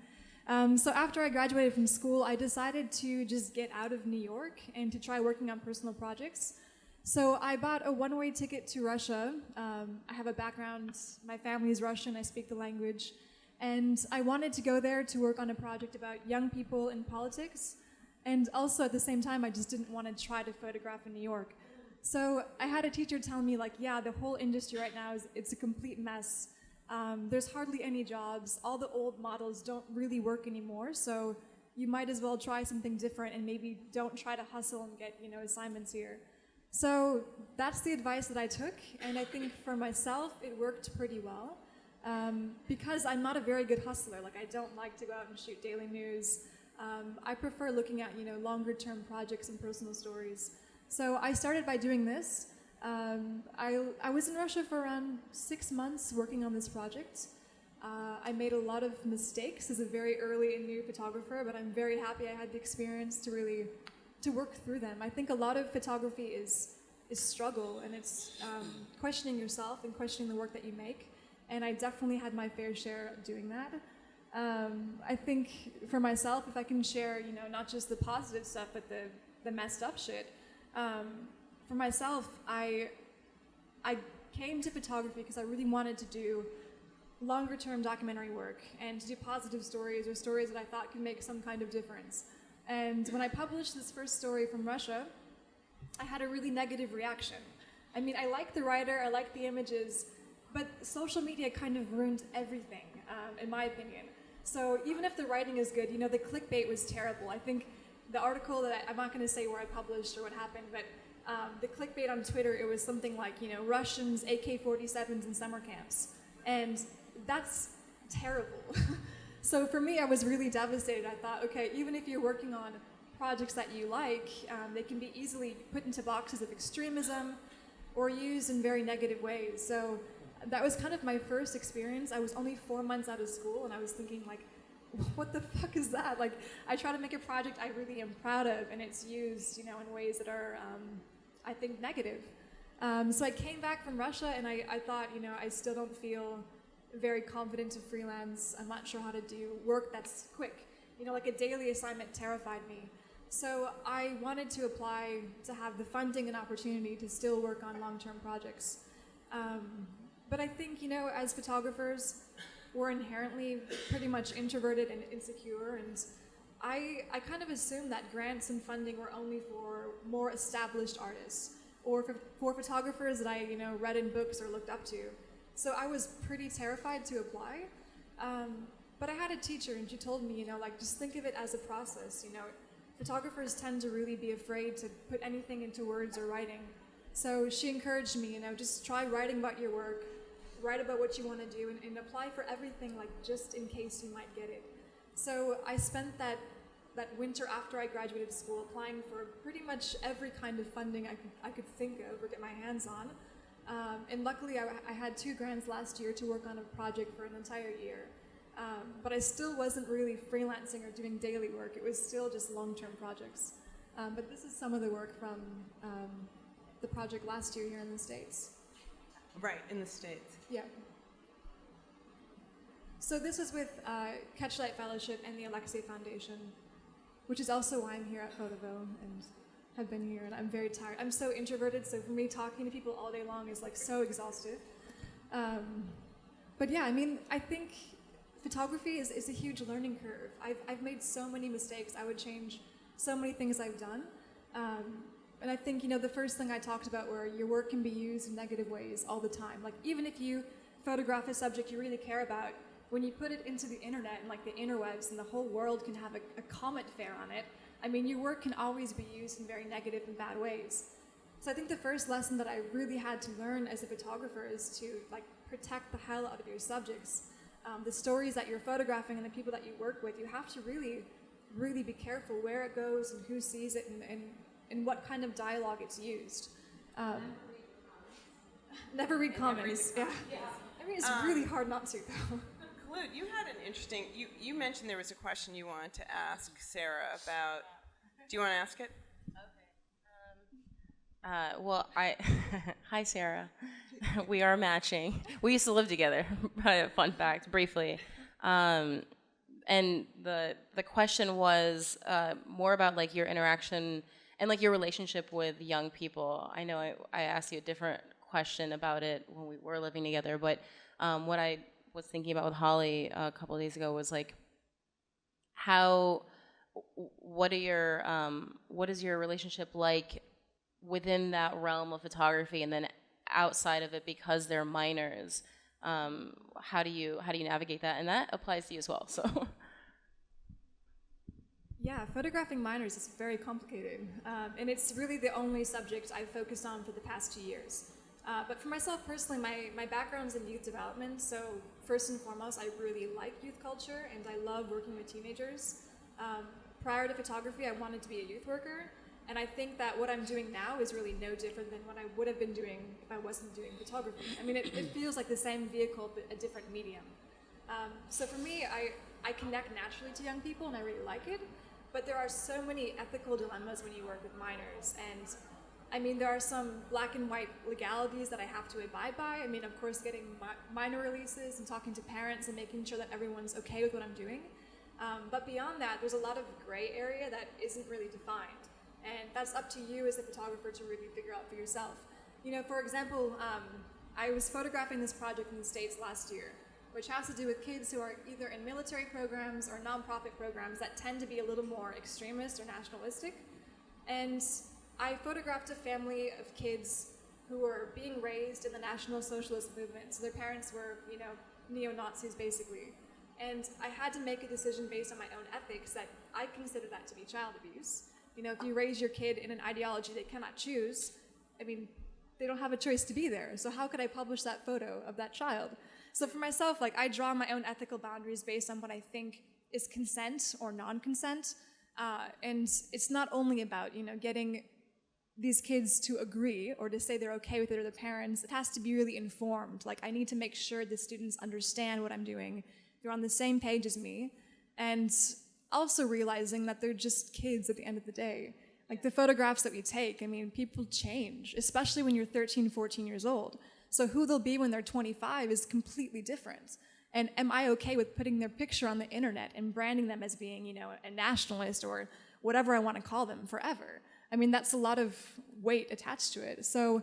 So after I graduated from school, I decided to just get out of New York and to try working on personal projects. So I bought a one-way ticket to Russia. I have a background, my family is Russian, I speak the language. And I wanted to go there to work on a project about young people in politics. And also at the same time, I just didn't want to try to photograph in New York. So I had a teacher tell me, like, yeah, the whole industry right now it's a complete mess. There's hardly any jobs. All the old models don't really work anymore. So you might as well try something different and maybe don't try to hustle and get, assignments here. So that's the advice that I took. And I think for myself, it worked pretty well. Because I'm not a very good hustler. Like, I don't like to go out and shoot daily news. I prefer looking at, longer term projects and personal stories. So I started by doing this. I was in Russia for around 6 months working on this project. I made a lot of mistakes as a very early and new photographer, but I'm very happy I had the experience to work through them. I think a lot of photography is struggle, and it's questioning yourself and questioning the work that you make. And I definitely had my fair share of doing that. I think for myself, if I can share, not just the positive stuff, but the messed up shit. For myself, I came to photography because I really wanted to do longer term documentary work and to do positive stories or stories that I thought could make some kind of difference. And when I published this first story from Russia, I had a really negative reaction. I mean, I like the writer, I like the images, but social media kind of ruined everything, in my opinion. So even if the writing is good, the clickbait was terrible. I think the article that I'm not going to say where I published or what happened, but the clickbait on Twitter, it was something like, Russians, AK-47s in summer camps. And that's terrible. So for me, I was really devastated. I thought, okay, even if you're working on projects that you like, they can be easily put into boxes of extremism or used in very negative ways. So that was kind of my first experience. I was only 4 months out of school, and I was thinking, like, what the fuck is that? Like, I try to make a project I really am proud of, and it's used, in ways that are, I think, negative. So I came back from Russia, and I thought, I still don't feel very confident to freelance. I'm not sure how to do work that's quick. Like a daily assignment terrified me. So I wanted to apply to have the funding and opportunity to still work on long-term projects. But I think, as photographers, we're inherently pretty much introverted and insecure, and I kind of assumed that grants and funding were only for more established artists, or for photographers that I, read in books or looked up to. So I was pretty terrified to apply. But I had a teacher, and she told me, just think of it as a process. Photographers tend to really be afraid to put anything into words or writing. So she encouraged me, just try writing about your work, write about what you want to do, and apply for everything, like, just in case you might get it. So I spent that winter after I graduated school applying for pretty much every kind of funding I could think of or get my hands on. And luckily I had 2 grants last year to work on a project for an entire year. But I still wasn't really freelancing or doing daily work. It was still just long-term projects. But this is some of the work from the project last year here in the States. Right, in the States. Yeah. So this was with Catchlight Fellowship and the Alexei Foundation, which is also why I'm here at Photoville and have been here, and I'm very tired. I'm so introverted, so for me talking to people all day long is like so exhaustive. But yeah, I mean, I think photography is a huge learning curve. I've made so many mistakes. I would change so many things I've done. And I think, the first thing I talked about where your work can be used in negative ways all the time. Like, even if you photograph a subject you really care about, when you put it into the internet and like the interwebs and the whole world can have a comment fair on it, I mean, your work can always be used in very negative and bad ways. So I think the first lesson that I really had to learn as a photographer is to like protect the hell out of your subjects. The stories that you're photographing and the people that you work with, you have to really, really be careful where it goes and who sees it and what kind of dialogue it's used. Never read comments. Yeah. I mean, it's really hard not to, though. Kholood, you had an interesting, you mentioned there was a question you wanted to ask Sarah about, do you want to ask it? Well, hi Sarah. We are matching. We used to live together. Fun fact, briefly. And the question was more about like your interaction and like your relationship with young people. I know I asked you a different question about it when we were living together, but what I was thinking about with Holly a couple of days ago was like what is your relationship like within that realm of photography, and then outside of it because they're minors, how do you navigate that? And that applies to you as well. So yeah, photographing minors is very complicated, and it's really the only subject I've focused on for the past 2 years. But for myself personally, my background's in youth development, so first and foremost, I really like youth culture and I love working with teenagers. Prior to photography, I wanted to be a youth worker, and I think that what I'm doing now is really no different than what I would have been doing if I wasn't doing photography. I mean, it feels like the same vehicle, but a different medium. So for me, I connect naturally to young people and I really like it, but there are so many ethical dilemmas when you work with minors, and I mean, there are some black and white legalities that I have to abide by. I mean, of course, getting minor releases and talking to parents and making sure that everyone's okay with what I'm doing. But beyond that, there's a lot of gray area that isn't really defined. And that's up to you as a photographer to really figure out for yourself. For example, I was photographing this project in the States last year, which has to do with kids who are either in military programs or nonprofit programs that tend to be a little more extremist or nationalistic. And I photographed a family of kids who were being raised in the National Socialist movement. So their parents were, neo-Nazis basically. And I had to make a decision based on my own ethics that I consider that to be child abuse. If you raise your kid in an ideology they cannot choose, I mean, they don't have a choice to be there. So how could I publish that photo of that child? So for myself, like, I draw my own ethical boundaries based on what I think is consent or non-consent. And it's not only about, getting these kids to agree or to say they're okay with it, or the parents. It has to be really informed. Like, I need to make sure the students understand what I'm doing. They're on the same page as me. And also realizing that they're just kids at the end of the day. Like, the photographs that we take, I mean, people change, especially when you're 13, 14 years old. So who they'll be when they're 25 is completely different. And am I okay with putting their picture on the internet and branding them as being, a nationalist or whatever I want to call them forever? I mean, that's a lot of weight attached to it. So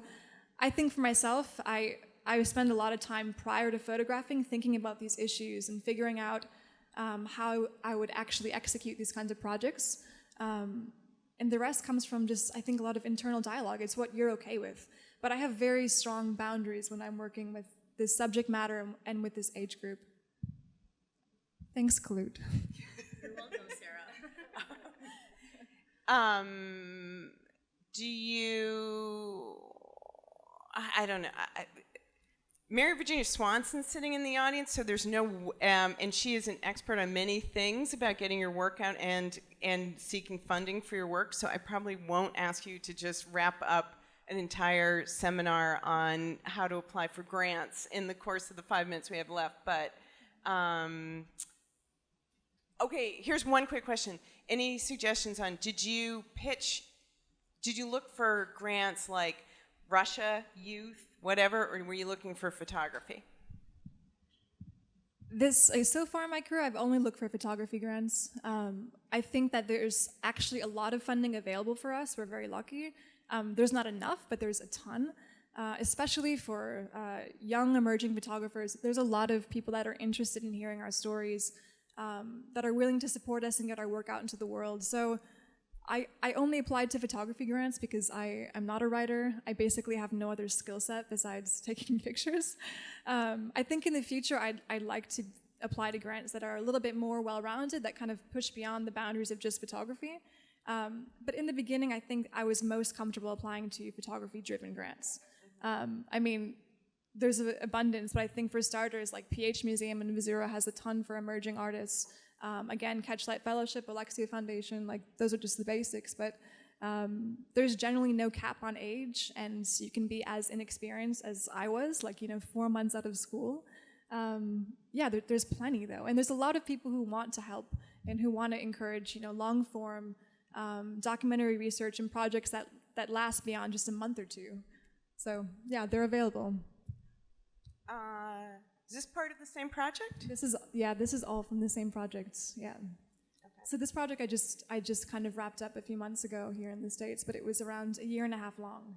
I think for myself, I spend a lot of time prior to photographing thinking about these issues and figuring out how I would actually execute these kinds of projects. And the rest comes from just, I think, a lot of internal dialogue. It's what you're okay with. But I have very strong boundaries when I'm working with this subject matter and with this age group. Thanks, Kholood. You're welcome, Sarah. Do you, I don't know. Mary Virginia Swanson's sitting in the audience, so there's no, and she is an expert on many things about getting your work out and seeking funding for your work, so I probably won't ask you to just wrap up an entire seminar on how to apply for grants in the course of the 5 minutes we have left, but okay, here's one quick question. Any suggestions on, did you look for grants like Russia, youth, whatever, or were you looking for photography? So far in my career, I've only looked for photography grants. I think that there's actually a lot of funding available for us. We're very lucky. There's not enough, but there's a ton, especially for young emerging photographers. There's a lot of people that are interested in hearing our stories, that are willing to support us and get our work out into the world. So I only applied to photography grants because I'm not a writer. I basically have no other skill set besides taking pictures. I think in the future I'd like to apply to grants that are a little bit more well-rounded, that kind of push beyond the boundaries of just photography. But in the beginning, I think I was most comfortable applying to photography-driven grants. I mean, there's an abundance, but I think for starters, like PH Museum in Missouri has a ton for emerging artists. Again, Catchlight Fellowship, Alexia Foundation, like those are just the basics, but there's generally no cap on age, and you can be as inexperienced as I was, like, 4 months out of school. Yeah, there's plenty though, and there's a lot of people who want to help and who want to encourage, long form documentary research and projects that last beyond just a month or two. So yeah, they're available. Is this part of the same project? This is all from the same project. Yeah. Okay. So this project I just kind of wrapped up a few months ago here in the States, but it was around a year and a half long.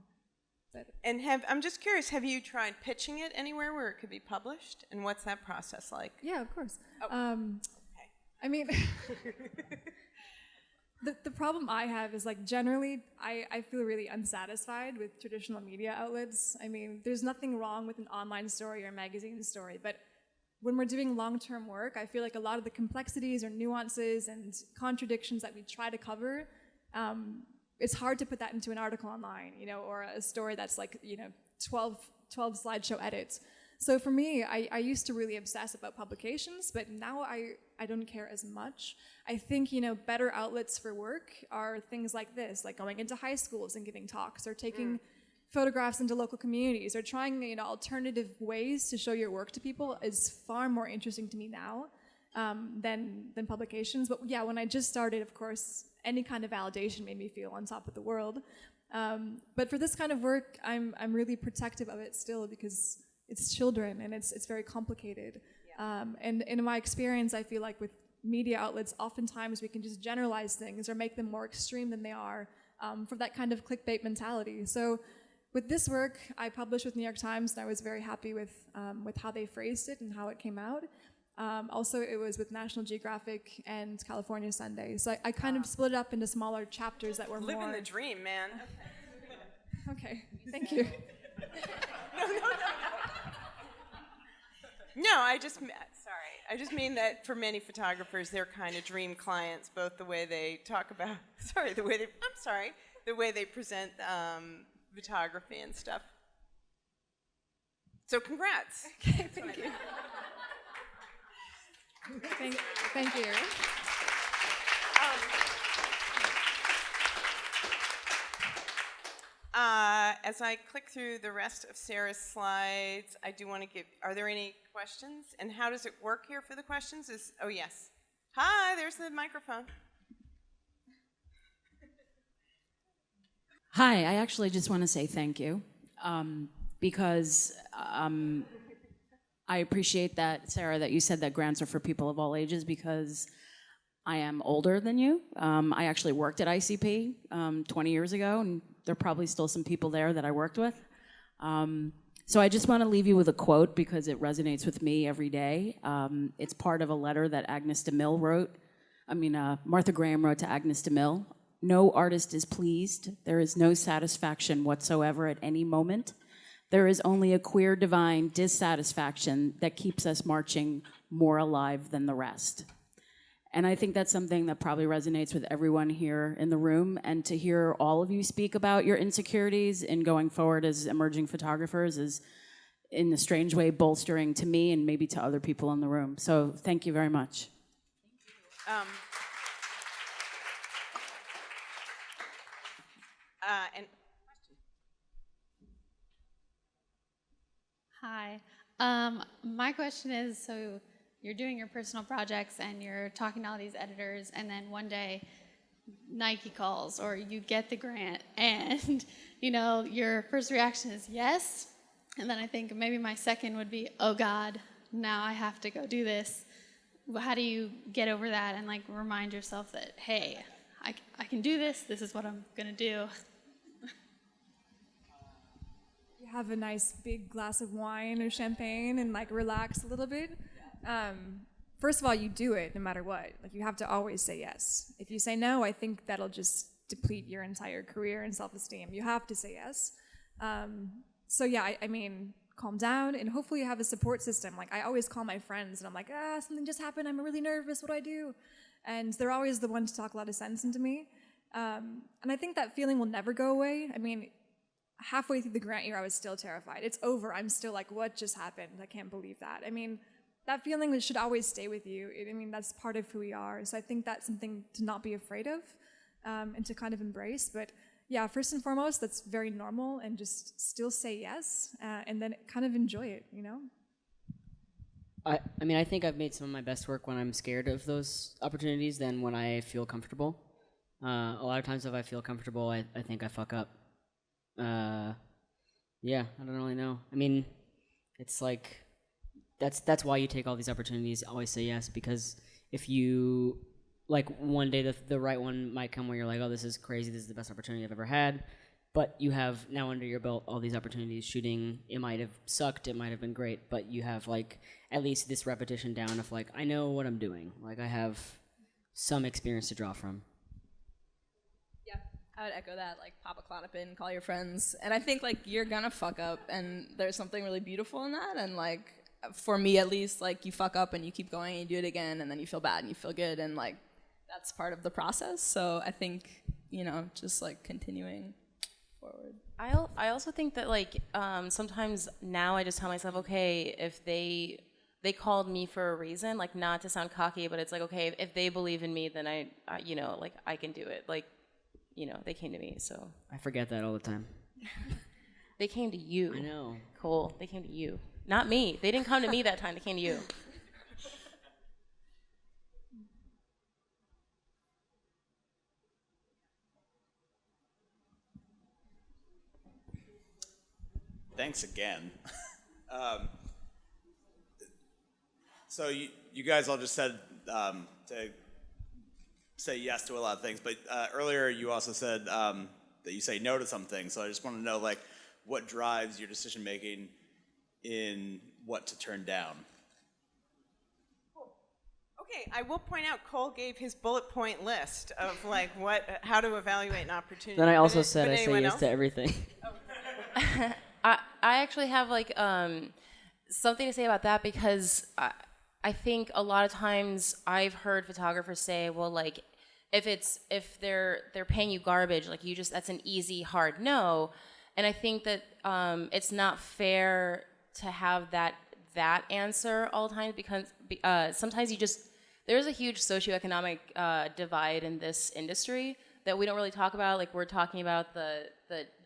And I'm just curious, have you tried pitching it anywhere where it could be published? And what's that process like? Yeah, of course. Oh. Okay. I mean, the problem I have is, like, generally I feel really unsatisfied with traditional media outlets. I mean, there's nothing wrong with an online story or a magazine story, but when we're doing long-term work, I feel like a lot of the complexities or nuances and contradictions that we try to cover, it's hard to put that into an article online, or a story that's like, 12 slideshow edits. So for me, I used to really obsess about publications, but now I don't care as much. I think, better outlets for work are things like this, like going into high schools and giving talks, or taking photographs into local communities, or trying, alternative ways to show your work to people is far more interesting to me now than publications. But yeah, when I just started, of course, any kind of validation made me feel on top of the world. But for this kind of work, I'm really protective of it still, because it's children and it's very complicated. Yeah. And in my experience, I feel like with media outlets, oftentimes we can just generalize things or make them more extreme than they are for that kind of clickbait mentality. So with this work, I published with New York Times, and I was very happy with how they phrased it and how it came out. Also, it was with National Geographic and California Sunday. So I kind of split it up into smaller chapters that were more... Living the dream, man. Okay, thank you. No, I just mean that for many photographers, they're kind of dream clients, both the way they talk about, the way they present photography and stuff. So congrats. Okay, thank you. Thank you. As I click through the rest of Sarah's slides, I do want to are there any questions? And how does it work here for the questions? Oh, yes. Hi, there's the microphone. Hi, I actually just want to say thank you, because I appreciate that, Sarah, that you said that grants are for people of all ages, because I am older than you. I actually worked at ICP 20 years ago, and there are probably still some people there that I worked with. So I just want to leave you with a quote, because it resonates with me every day. It's part of a letter that Martha Graham wrote to Agnes DeMille. No artist is pleased. There is no satisfaction whatsoever at any moment. There is only a queer divine dissatisfaction that keeps us marching more alive than the rest. And I think that's something that probably resonates with everyone here in the room. And to hear all of you speak about your insecurities in going forward as emerging photographers is, in a strange way, bolstering to me and maybe to other people in the room. So thank you very much. And Hi. My question is, so you're doing your personal projects and you're talking to all these editors, and then one day Nike calls or you get the grant and, your first reaction is yes. And then I think maybe my second would be, oh God, now I have to go do this. How do you get over that and like remind yourself that, hey, I can do this. This is what I'm going to do. You have a nice big glass of wine or champagne and like relax a little bit. First of all, you do it no matter what. Like you have to always say yes. If you say no, I think that'll just deplete your entire career and self-esteem. You have to say yes. So yeah, I mean, calm down and hopefully you have a support system. Like I always call my friends and I'm like, something just happened. I'm really nervous. What do I do? And they're always the ones to talk a lot of sense into me. And I think that feeling will never go away. I mean, halfway through the grant year, I was still terrified. It's over. I'm still like, what just happened? I can't believe that. I mean, that feeling should always stay with you. That's part of who we are. So I think that's something to not be afraid of and to kind of embrace. But yeah, first and foremost, that's very normal and just still say yes and then kind of enjoy it, I I think I've made some of my best work when I'm scared of those opportunities than when I feel comfortable. A lot of times if I feel comfortable, I think I fuck up. Yeah, I don't really know. I mean, it's like, that's why you take all these opportunities, always say yes, because if you, like one day the right one might come where you're like, oh, this is crazy, this is the best opportunity I've ever had, but you have now under your belt all these opportunities shooting. It might have sucked, it might have been great, but you have like at least this repetition down of like, I know what I'm doing. Like I have some experience to draw from. Yeah, I would echo that. Like pop a Klonopin, call your friends, and I think like you're gonna fuck up, and there's something really beautiful in that. And like for me at least, like you fuck up and you keep going and you do it again, and then you feel bad and you feel good, and like that's part of the process. So I think just like continuing forward. I also think that like sometimes now I just tell myself, okay, if they called me for a reason, like not to sound cocky, but it's like, okay, if they believe in me, then I like I can do it. Like, they came to me, so. I forget that all the time. They came to you. I know. Cole, they came to you. Not me. They didn't come to me that time, they came to you. Thanks again. So you guys all just said to say yes to a lot of things, but earlier you also said that you say no to some things. So I just want to know, like, what drives your decision making in what to turn down? Okay, I will point out Cole gave his bullet point list of like how to evaluate an opportunity. Then I also But said I say yes else? to everything. I actually have like something to say about that, because I think a lot of times I've heard photographers say, well, like if they're paying you garbage, like that's an easy hard no. And I think that it's not fair to have that answer all the time, because sometimes there's a huge socioeconomic divide in this industry that we don't really talk about. Like we're talking about the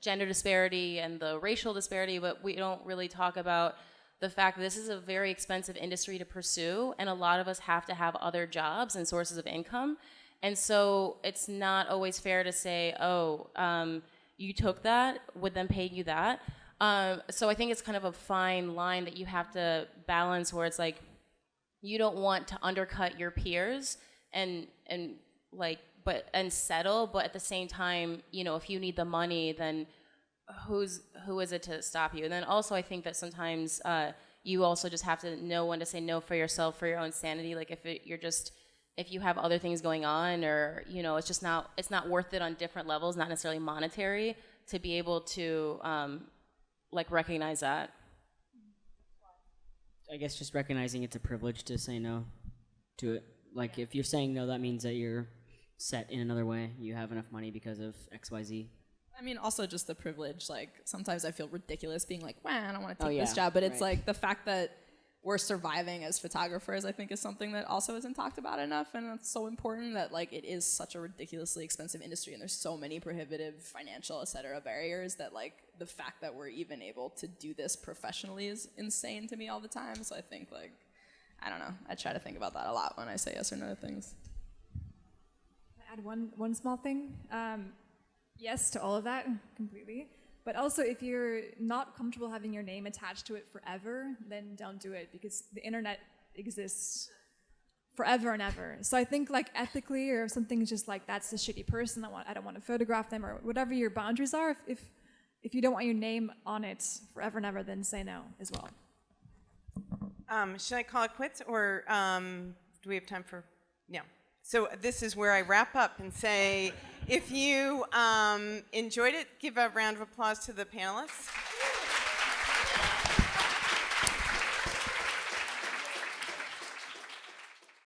gender disparity and the racial disparity, but we don't really talk about the fact that this is a very expensive industry to pursue, and a lot of us have to have other jobs and sources of income. And so it's not always fair to say, you took that with them paying you that. So I think it's kind of a fine line that you have to balance, where it's like you don't want to undercut your peers and settle, but at the same time, if you need the money, then who is it to stop you? And then also I think that sometimes you also just have to know when to say no for yourself, for your own sanity. Like if you have other things going on, or it's not worth it on different levels, not necessarily monetary, to be able to recognize that. I guess just recognizing it's a privilege to say no to it. Like if you're saying no, that means that you're set in another way. You have enough money because of XYZ. I mean, also just the privilege. Like sometimes I feel ridiculous being like, wow, I don't want to take yeah, this job. But it's right. like the fact that we're surviving as photographers, I think, is something that also isn't talked about enough. And it's so important that like it is such a ridiculously expensive industry, and there's so many prohibitive financial, et cetera, barriers, that like the fact that we're even able to do this professionally is insane to me all the time. So I think like, I don't know, I try to think about that a lot when I say yes or no to things. add one small thing. Yes to all of that, completely. But also, if you're not comfortable having your name attached to it forever, then don't do it, because the internet exists forever and ever. So I think, like, ethically, or if something's just like, that's a shitty person, I don't want to photograph them, or whatever your boundaries are, if you don't want your name on it forever and ever, then say no as well. Should I call it quits, or do we have time for? No. So this is where I wrap up and say, if you enjoyed it, give a round of applause to the panelists.